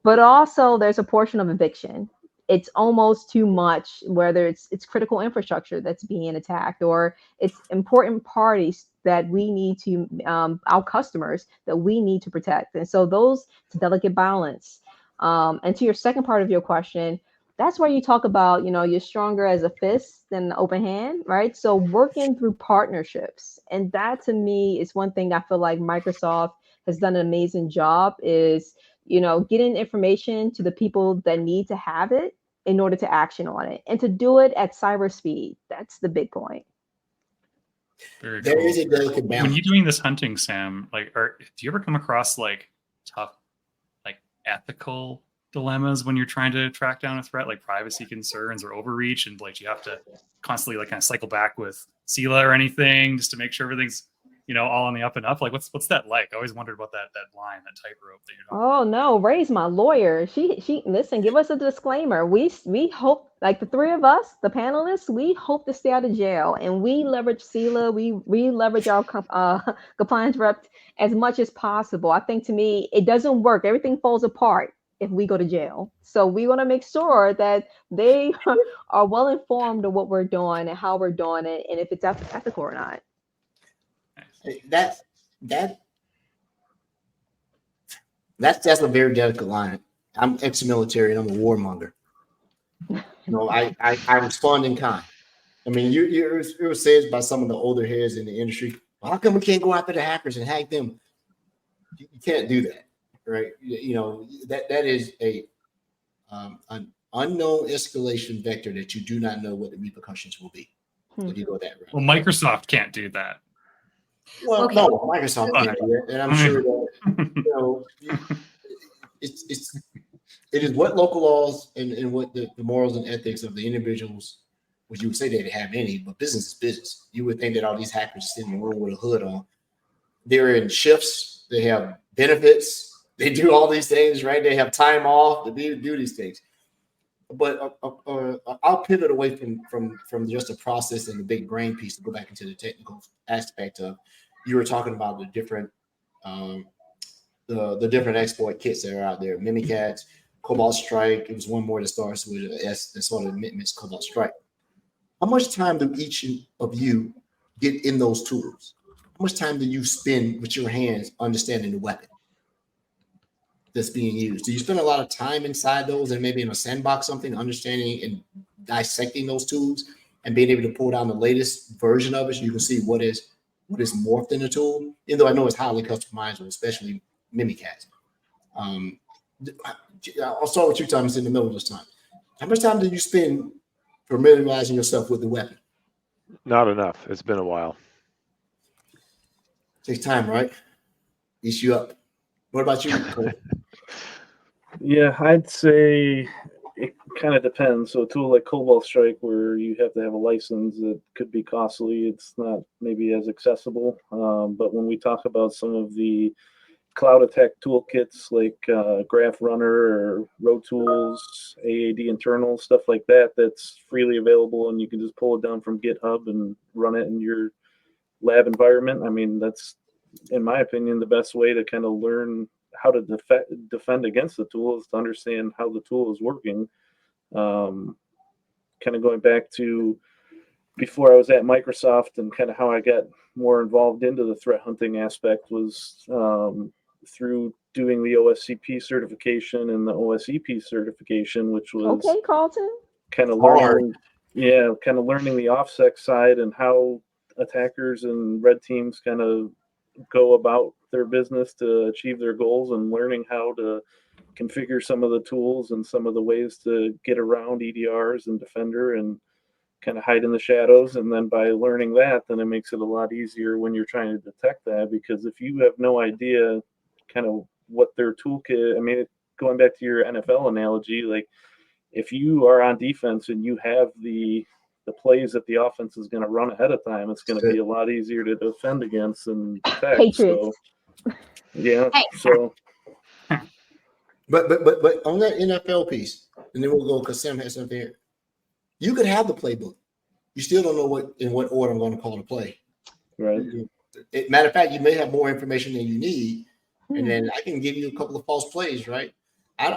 but also there's a portion of eviction. It's almost too much, whether it's critical infrastructure that's being attacked, or it's important parties that we need to, our customers that we need to protect. And so it's a delicate balance. And to your second part of your question, that's where you talk about, you're stronger as a fist than an open hand, right? So working through partnerships. And that to me is one thing I feel like Microsoft has done an amazing job is, getting information to the people that need to have it in order to action on it, and to do it at cyber speed. That's the big point. Very There cool. is a delicate balance. When you're doing this hunting, Sam, do you ever come across tough, ethical dilemmas when you're trying to track down a threat, like privacy concerns or overreach, and you have to constantly kind of cycle back with SELA or anything just to make sure everything's all on the up and up? What's that like? I always wondered about that line, that tightrope that you're talking about. Oh no, Ray's my lawyer. She listen, give us a disclaimer. We hope, like the three of us, the panelists, we hope to stay out of jail, and we leverage SELA. We leverage our compliance rep as much as possible. I think to me, it doesn't work. Everything falls apart if we go to jail. So we want to make sure that they are well informed of what we're doing and how we're doing it, and if it's ethical or not. That's a very delicate line. I'm ex-military and I'm a warmonger. I respond in kind. I mean, it was said by some of the older heads in the industry, well, how come we can't go after the hackers and hack them? You can't do that, right? That is an unknown escalation vector that you do not know what the repercussions will be if you go that route. Well, Microsoft can't do that. Well, Okay. no, Microsoft can't do that, and I'm sure that it is what local laws and what the morals and ethics of the individuals, which you would say they didn't have any, but business is business. You would think that all these hackers sitting in the room with a hood on, they're in shifts, they have benefits, they do all these things, right? They have time off to do these things. But I'll pivot away from just the process and the big brain piece to go back into the technical aspect of, you were talking about the different the different exploit kits that are out there. Mimikatz, Cobalt Strike. It was one more that starts with an S that sort of mimics Cobalt Strike. How much time do each of you get in those tools? How much time do you spend with your hands understanding the weapon that's being used? Do you spend a lot of time inside those and maybe in a sandbox something, understanding and dissecting those tools and being able to pull down the latest version of it so you can see what is morphed in the tool? Even though I know it's highly customizable, especially Mimikatz. I'll start with you, Thomas, in the middle of this time. How much time do you spend familiarizing yourself with the weapon? Not enough. It's been a while. Takes time, right? Eats you up. What about you, Cole? Yeah, I'd say it kind of depends. So a tool like Cobalt Strike, where you have to have a license, that could be costly. It's not maybe as accessible. But when we talk about some of the cloud attack toolkits like Graph Runner or Road Tools, AAD internal, stuff like that, that's freely available and you can just pull it down from GitHub and run it in your lab environment. I mean, that's, in my opinion, the best way to kind of learn how to defend against the tool is to understand how the tool is working. Kind of going back to before I was at Microsoft and kind of how I got more involved into the threat hunting aspect was through doing the OSCP certification and the OSEP certification, which was Okay, Carlton. kind of learning, kind of learning the OffSec side and how attackers and red teams kind of go about their business to achieve their goals, and learning how to configure some of the tools and some of the ways to get around EDRs and Defender and kind of hide in the shadows. And then by learning that, then it makes it a lot easier when you're trying to detect that, because if you have no idea kind of what their toolkit, I mean, going back to your NFL analogy, like if you are on defense and you have the plays that the offense is going to run ahead of time, it's going to be a lot easier to defend against and protect. Patriots. So, yeah. Hey. So, But on that NFL piece, and then we'll go because Sam has something here. You could have the playbook. You still don't know in what order I'm going to call the play. right. Matter of fact, you may have more information than you need, and then I can give you a couple of false plays, right? I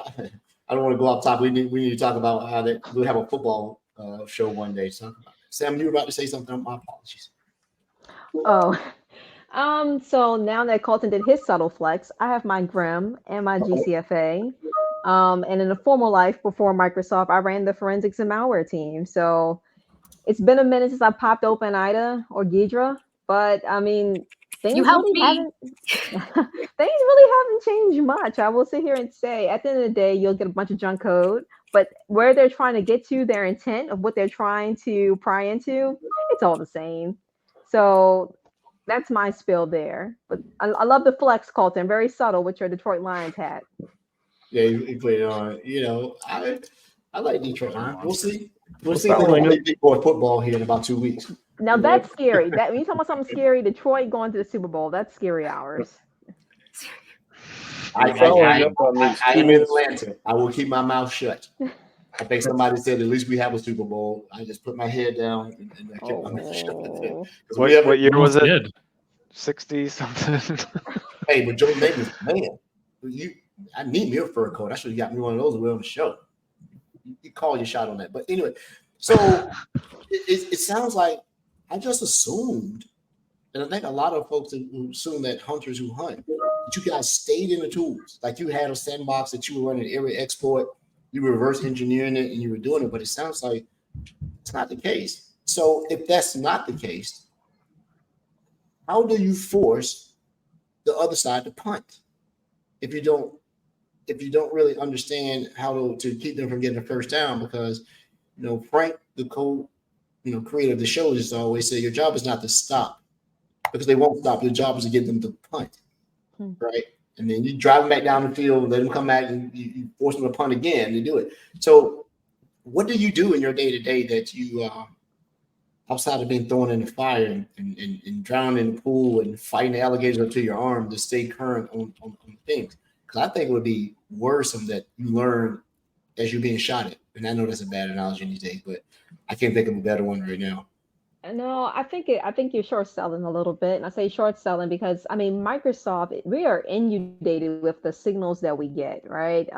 don't want to go off top. We need to talk about how that we'll have a football show one day. So, Sam, you were about to say something. My apologies. Oh, so now that Colton did his subtle flex, I have my Grim and my GCFA. And in a formal life before Microsoft, I ran the forensics and malware team. So it's been a minute since I popped open IDA or Ghidra, but I mean, things really haven't changed much. I will sit here and say, at the end of the day, you'll get a bunch of junk code, but where they're trying to get to, their intent of what they're trying to pry into, it's all the same. So that's my spill there. But I love the flex, Colton. Very subtle with your Detroit Lions hat. Yeah, you put it on. You know, I like Detroit Lions. We'll see. We'll see. Following They're going to play football here in about 2 weeks. Now that's scary. That when you talk about something scary, Detroit going to the Super Bowl, that's scary hours. I'm in Atlanta. I will keep my mouth shut. I think somebody said at least we have a Super Bowl. I just put my head down and I kept my mouth shut. What year was it? Did. 60 something. Hey, but Joe Namath, man, I need me a fur coat. I should have got me one of those to wear on the show. You call your shot on that. But anyway, so it sounds like I just assumed, and I think a lot of folks assume that hunters who hunt, that you guys stayed in the tools. Like you had a sandbox that you were running area export, you were reverse engineering it, and you were doing it. But it sounds like it's not the case. So if that's not the case, how do you force the other side to punt if you don't really understand how to keep them from getting a first down? Because Frank, the creator of the show, just always say your job is not to stop, because they won't stop. Your job is to get them to punt, right? And then you drive them back down the field, let them come back, and you force them to punt again to do it. So what do you do in your day-to-day that you outside of being thrown in the fire and drowned in the pool and fighting the alligators up to your arm to stay current on things? Because I think it would be worrisome that you learn as you're being shot at. And I know that's a bad analogy these days, but I can't think of a better one right now. No, I think you're short selling a little bit. And I say short selling because Microsoft, we are inundated with the signals that we get, right?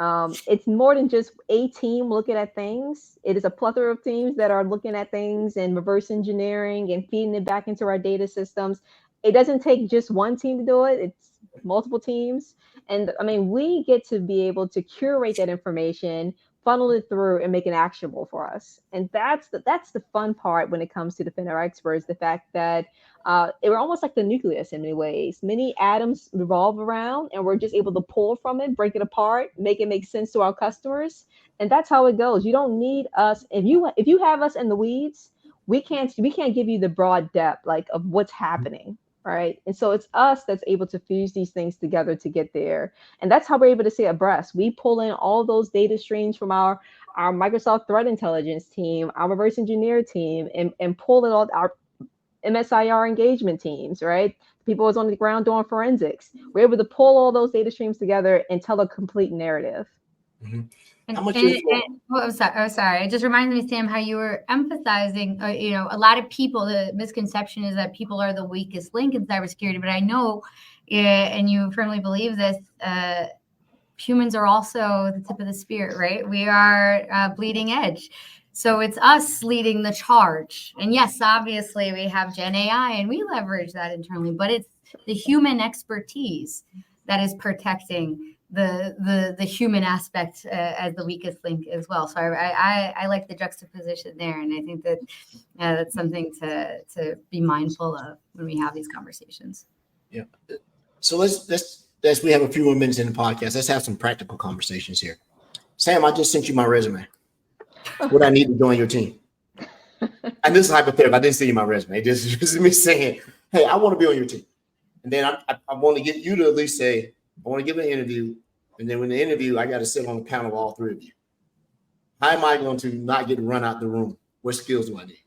It's more than just a team looking at things. It is a plethora of teams that are looking at things and reverse engineering and feeding it back into our data systems. It doesn't take just one team to do it. It's multiple teams. And we get to be able to curate that information, funnel it through, and make it actionable for us. And that's the fun part when it comes to Defender Experts, the fact that we're almost like the nucleus in many ways. Many atoms revolve around, and we're just able to pull from it, break it apart, make it make sense to our customers. And that's how it goes. You don't need us. If you have us in the weeds, we can't give you the broad depth of what's happening. Right. And so it's us that's able to fuse these things together to get there. And that's how we're able to stay abreast. We pull in all those data streams from our Microsoft threat intelligence team, our reverse engineer team, and pull it all, our MSIR engagement teams, right? People who's on the ground doing forensics. We're able to pull all those data streams together and tell a complete narrative. Mm-hmm. Sorry. It just reminds me, Sam, how you were emphasizing, a lot of people, the misconception is that people are the weakest link in cybersecurity. But I know, and you firmly believe this, humans are also the tip of the spear, right? We are bleeding edge. So it's us leading the charge. And yes, obviously we have Gen AI and we leverage that internally, but it's the human expertise that is protecting the human aspect as the weakest link as well. So I like the juxtaposition there, and I think that that's something to be mindful of when we have these conversations. Yeah. So let's we have a few more minutes in the podcast. Let's have some practical conversations here. Sam, I just sent you my resume. What I need to join your team. And this is hypothetical. I didn't send you my resume. This is me saying, hey, I want to be on your team. And then I want to get you to at least say, I want to give an interview, and then when the interview, I got to sit on the panel of all three of you. How am I going to not get run out the room? What skills do I need?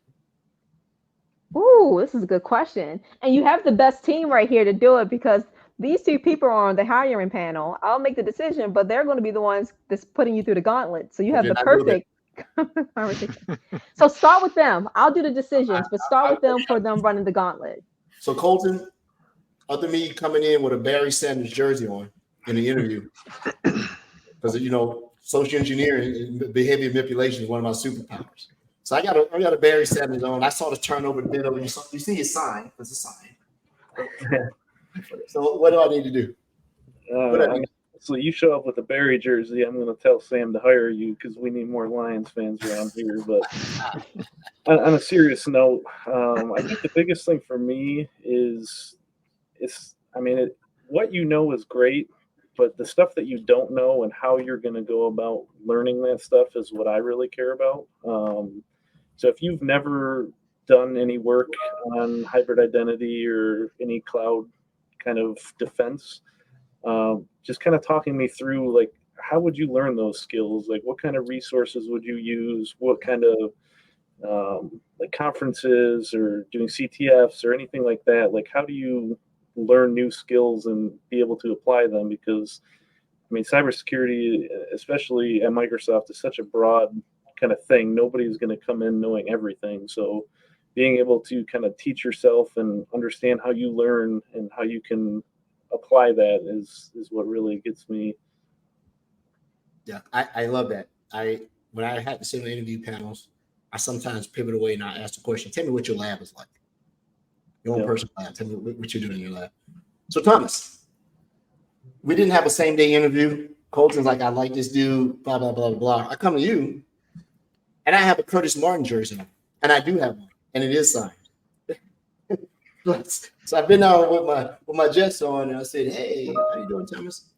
Ooh, this is a good question. And you have the best team right here to do it because these two people are on the hiring panel. I'll make the decision, but they're going to be the ones that's putting you through the gauntlet. So you have Okay, the I know that. perfect conversation. So start with them. I'll do the decisions, but start with them for them running the gauntlet. So Colton, other than me coming in with a Barry Sanders jersey on in the interview, because social engineering and behavior manipulation is one of my superpowers. So I got a Barry Sanders on. I saw the turnover bit over. You see his sign. There's a sign. So what do I need to do? So you show up with a Barry jersey, I'm going to tell Sam to hire you because we need more Lions fans around here. But on a serious note, I think the biggest thing for me is what you know is great, but the stuff that you don't know and how you're going to go about learning that stuff is what I really care about. So if you've never done any work on hybrid identity or any cloud kind of defense, just kind of talking me through, like, how would you learn those skills? Like, what kind of resources would you use? What kind of like conferences or doing CTFs or anything like that? Like, how do you learn new skills and be able to apply them? Because cybersecurity, especially at Microsoft, is such a broad kind of thing. Nobody's going to come in knowing everything. So being able to kind of teach yourself and understand how you learn and how you can apply that is what really gets me. Yeah, I love that. When I had to sit on interview panels, I sometimes pivot away and I ask the question, tell me what your lab is like. Your own personal lab. Tell me what you're doing in your lab. So Thomas, we didn't have a same day interview. Colton's like, I like this dude, blah, blah, blah, blah. I come to you and I have a Curtis Martin jersey on, and I do have one, and it is signed. So I've been out with my Jets on, and I said, hey, how you doing, Thomas?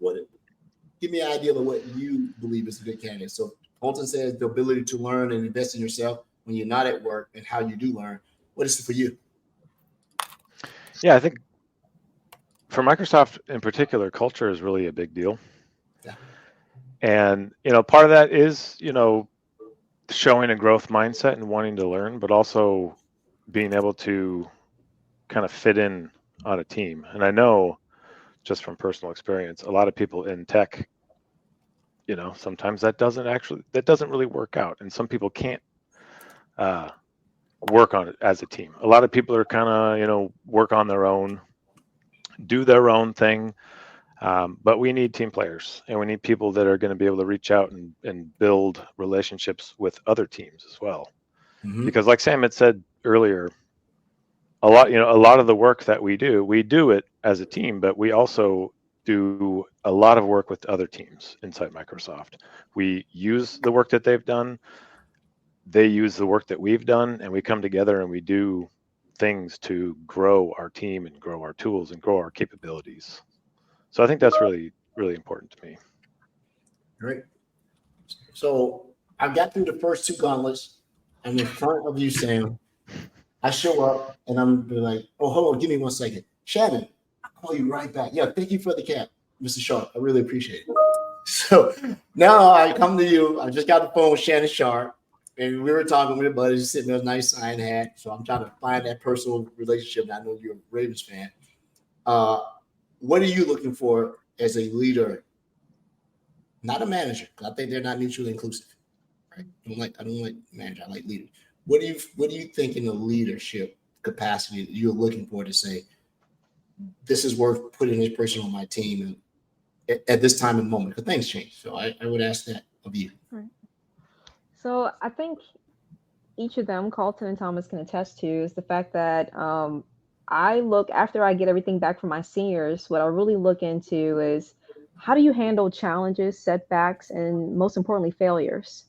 Give me an idea of what you believe is a good candidate. So Colton says the ability to learn and invest in yourself when you're not at work and how you do learn. What is it for you? Yeah, I think for Microsoft in particular, culture is really a big deal. Yeah. And, part of that is, showing a growth mindset and wanting to learn, but also being able to kind of fit in on a team. And I know just from personal experience, a lot of people in tech, sometimes that doesn't really work out. And some people can't work on it as a team. A lot of people are kind of, work on their own, do their own thing. But we need team players, and we need people that are going to be able to reach out and build relationships with other teams as well. Mm-hmm. Because like Sam had said earlier, a lot of the work that we do it as a team, but we also do a lot of work with other teams inside Microsoft. We use the work that they've done. They use the work that we've done, and we come together and we do things to grow our team and grow our tools and grow our capabilities. So I think that's really, really important to me. Great. So I got through the first two gauntlets. I'm in front of you, Sam. I show up and I'm like, oh, hold on, give me 1 second. Shannon, I'll call you right back. Yeah, thank you for the cap, Mr. Sharp. I really appreciate it. So now I come to you. I just got the phone with Shannon Sharp, and we were talking with a buddy, just sitting there, nice sign hat. So I'm trying to find that personal relationship. And I know you're a Ravens fan. What are you looking for as a leader? Not a manager, because I think they're not mutually inclusive. Right? I don't like manager. I like leader. What do you think in the leadership capacity that you're looking for to say, this is worth putting this person on my team at this time and moment? Because things change. So I would ask that of you. Right. So I think each of them, Colton and Thomas, can attest to is the fact that I look, after I get everything back from my seniors, what I really look into is how do you handle challenges, setbacks, and most importantly, failures?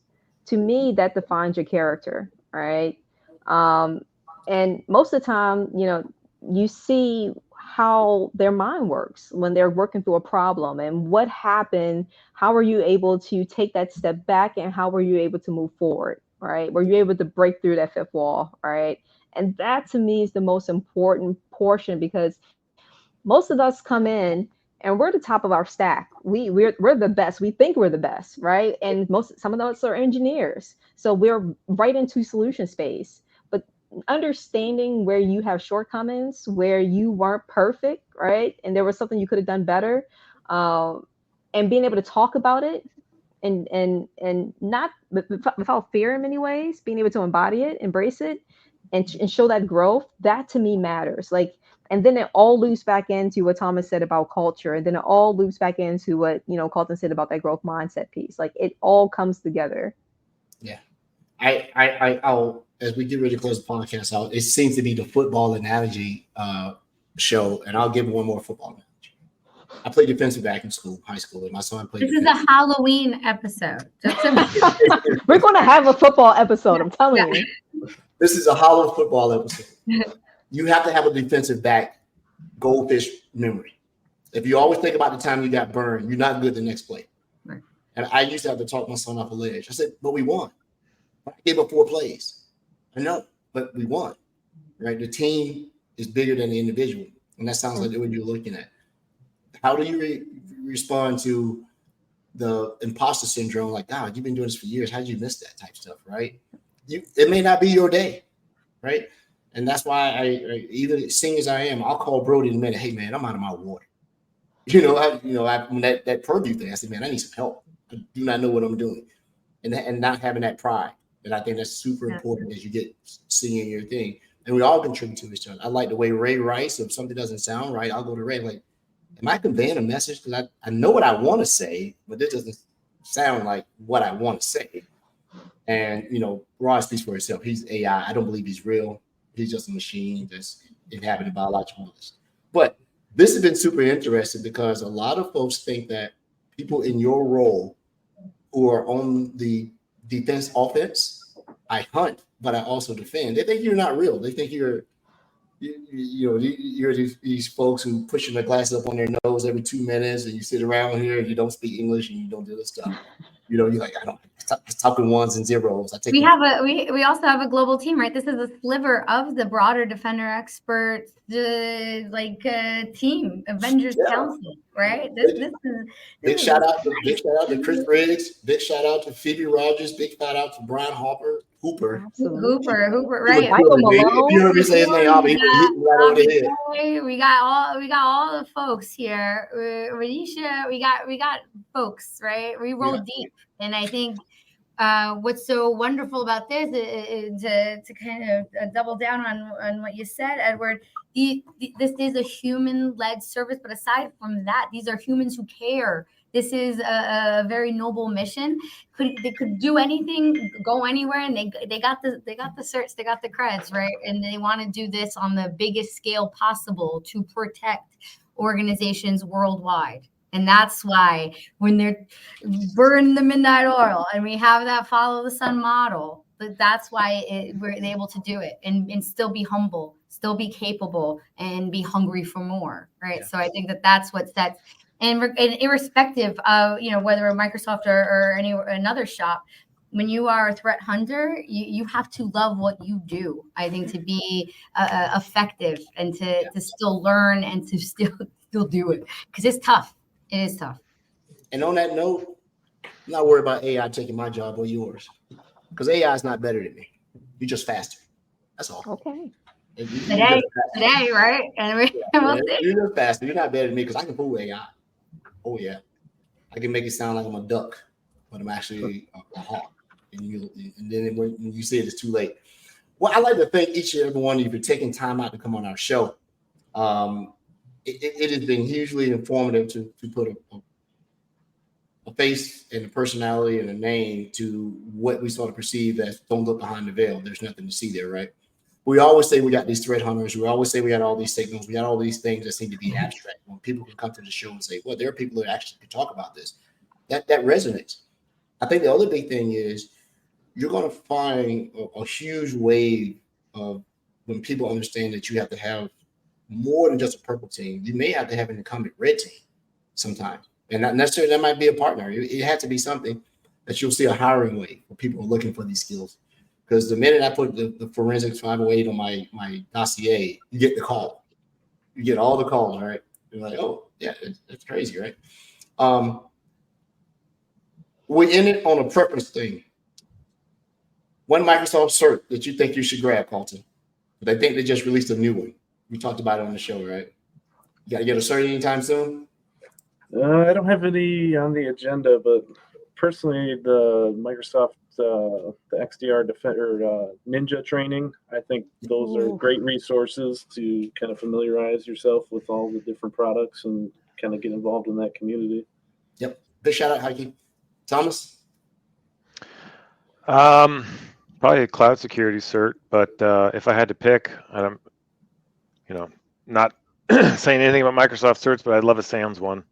To me, that defines your character, right? And most of the time, you see how their mind works when they're working through a problem and what happened. How were you able to take that step back, and how were you able to move forward, right? Were you able to break through that fifth wall, right? And that to me is the most important portion, because most of us come in and we're the top of our stack. We're the best. We think we're the best, right? And some of us are engineers, so we're right into solution space. But understanding where you have shortcomings, where you weren't perfect, right, and there was something you could have done better, and being able to talk about it, and not without fear in many ways, being able to embody it, embrace it, and show that growth, that to me matters. Like, and then it all loops back into what Thomas said about culture, and then it all loops back into what Colton said about that growth mindset piece. Like, it all comes together. Yeah, I'll as we get ready to close the podcast out, it seems to be the football analogy show, and I'll give one more football analogy. I played defensive back in school, high school, and my son played. This is a Halloween episode. We're going to have a football episode. I'm telling you. This is a hollow football episode. You have to have a defensive back goldfish memory. If you always think about the time you got burned, you're not good the next play. Right. And I used to have to talk my son off a ledge. I said, but we won. I gave up 4 plays. I know, but we won. Right? The team is bigger than the individual. And that sounds like what you're looking at. How do you respond to the imposter syndrome? Like, God, you've been doing this for years. How did you miss that type stuff, right? It may not be your day, right? And that's why I even seeing as I am, I'll call Brody in a minute. Hey, man, I'm out of my water. When that purview thing, I said, man, I need some help. I do not know what I'm doing. And not having that pride. And I think that's super important as you get singing your thing. And we all contribute to each other. I like the way Ray writes. So if something doesn't sound right, I'll go to Ray. Like, am I conveying a message? Because I know what I want to say, but this doesn't sound like what I want to say. And, Rod speaks for himself. He's AI. I don't believe he's real. He's just a machine that's inhabited biological. But this has been super interesting because a lot of folks think that people in your role who are on the offense, I hunt, but I also defend. They think you're not real. They think you're these folks who pushing their glasses up on their nose every 2 minutes, and you sit around here and you don't speak English and you don't do this stuff. You're like, I don't talking ones and zeros. We also have a global team, right? This is a sliver of the broader Defender Experts, team, Avengers Council, right? This is big shout out to Chris Briggs. Big shout out to Phoebe Rogers. Big shout out to Brian Hooper. Hooper, right? Michael Malone. You heard me say his name. I'll be right over the head. We got all the folks here. Radisha, we got folks, right? We roll deep, and I think what's so wonderful about this is to kind of double down on what you said, Edward. This is a human-led service, but aside from that, these are humans who care. This is a very noble mission. They could do anything, go anywhere, and they got the certs, they got the creds, right? And they want to do this on the biggest scale possible to protect organizations worldwide. And that's why when they're burning the midnight oil and we have that follow the sun model, but that's why we're able to do it and still be humble, still be capable, and be hungry for more, right? Yeah. So I think that's what sets. And irrespective of whether a Microsoft or another shop, when you are a threat hunter, you have to love what you do. I think to be effective and to still learn and to still do it, because it's tough. It is tough. And on that note, I'm not worried about AI taking my job or yours, because AI is not better than me. You're just faster. That's all. Okay. Today, right? And you're just faster. You're not better than me because I can fool AI. Oh yeah, I can make it sound like I'm a duck, but I'm actually a hawk. And then when you see it, it's too late. Well, I'd like to thank each and every one of you for taking time out to come on our show. It has been hugely informative to put a face and a personality and a name to what we sort of perceive as don't look behind the veil. There's nothing to see there, right? We always say we got these threat hunters. We always say we got all these signals. We got all these things that seem to be abstract. When people can come to the show and say, well, there are people that actually can talk about this. That resonates. I think the other big thing is you're going to find a huge wave of when people understand that you have to have more than just a purple team. You may have to have an incumbent red team sometimes. And not necessarily that might be a partner. It had to be something that you'll see a hiring wave where people are looking for these skills. Because the minute I put the forensics 508 on my dossier, you get the call. You get all the calls, right? You're like, oh yeah, it's crazy, right? We're in it on a preference thing. One Microsoft cert that you think you should grab, Carlton. But I think they just released a new one. We talked about it on the show, right? You got to get a cert anytime soon? I don't have any on the agenda, but personally, the Microsoft, the XDR Defender Ninja training, I think those are great resources to kind of familiarize yourself with all the different products and kind of get involved in that community. Yep. Big shout out, Heike. Thomas? Probably a cloud security cert, but if I had to pick, I'm, not saying anything about Microsoft certs, but I'd love a SAMS one.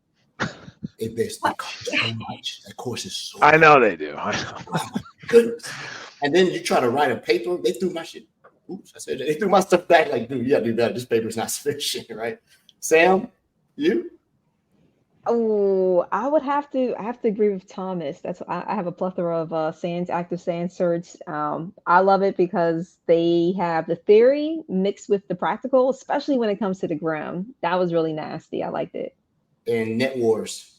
It basically costs so much. That course is so I know they do. I know. Oh my goodness. And then you try to write a paper, they threw my shit. Oops, I said that. They threw my stuff back like, dude, you gotta do that. This paper's not sufficient, right? Sam, you? Oh, I would have to agree with Thomas. I have a plethora of SANS, active SANS certs. I love it because they have the theory mixed with the practical, especially when it comes to the GRIM. That was really nasty. I liked it. And Net Wars.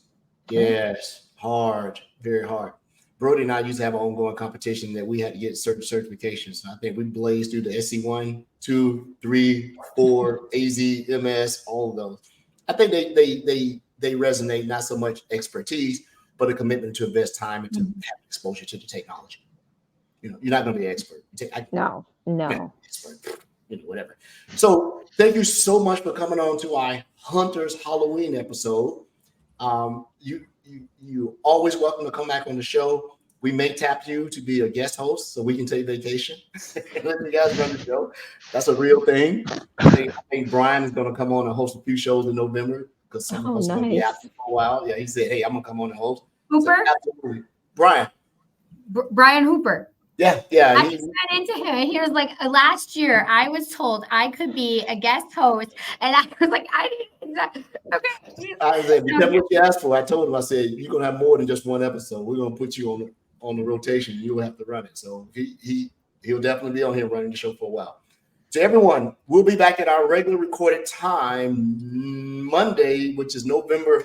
Yes, hard, very hard. Brody and I used to have an ongoing competition that we had to get certain certifications. I think we blazed through the SC1, 2, 3, 4, AZ, MS, all of those. I think they resonate, not so much expertise, but a commitment to invest time and to have exposure to the technology. You're not going to be an expert. No. Expert, whatever. So thank you so much for coming on to our Hunters Halloween episode. You always welcome to come back on the show. We may tap you to be a guest host so we can take vacation and let you guys run the show. That's a real thing. I think Brian is going to come on and host a few shows in November because some of us are going to be out for a while. Yeah, he said, hey, I'm going to come on and host. Hooper? So, absolutely. Brian. Brian Hooper. Yeah. I just ran into him and he was like, last year I was told I could be a guest host. And I was like, I didn't. Okay. I said, because what you asked for, I told him, I said, you're going to have more than just one episode. We're going to put you on the rotation. You'll have to run it. So he'll definitely be on here running the show for a while. So everyone, we'll be back at our regular recorded time Monday, which is November.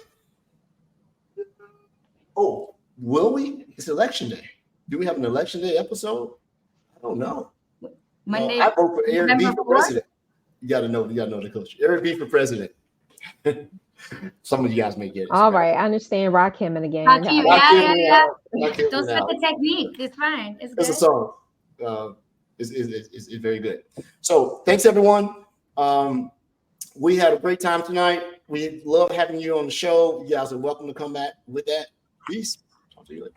Oh, will we? It's election day. Do we have an election day episode? I don't know. Monday. I vote for Eric B for 4th? president. You gotta know the culture. Eric B for president. Some of you guys may get it. All right, I understand. Rock him again. Yeah. Don't set the technique. It's fine. It's good. It's a song. It's very good. So thanks everyone. We had a great time tonight. We love having you on the show. You guys are welcome to come back with that. Peace. Talk to you later.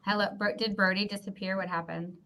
Hello, did Brody disappear? What happened?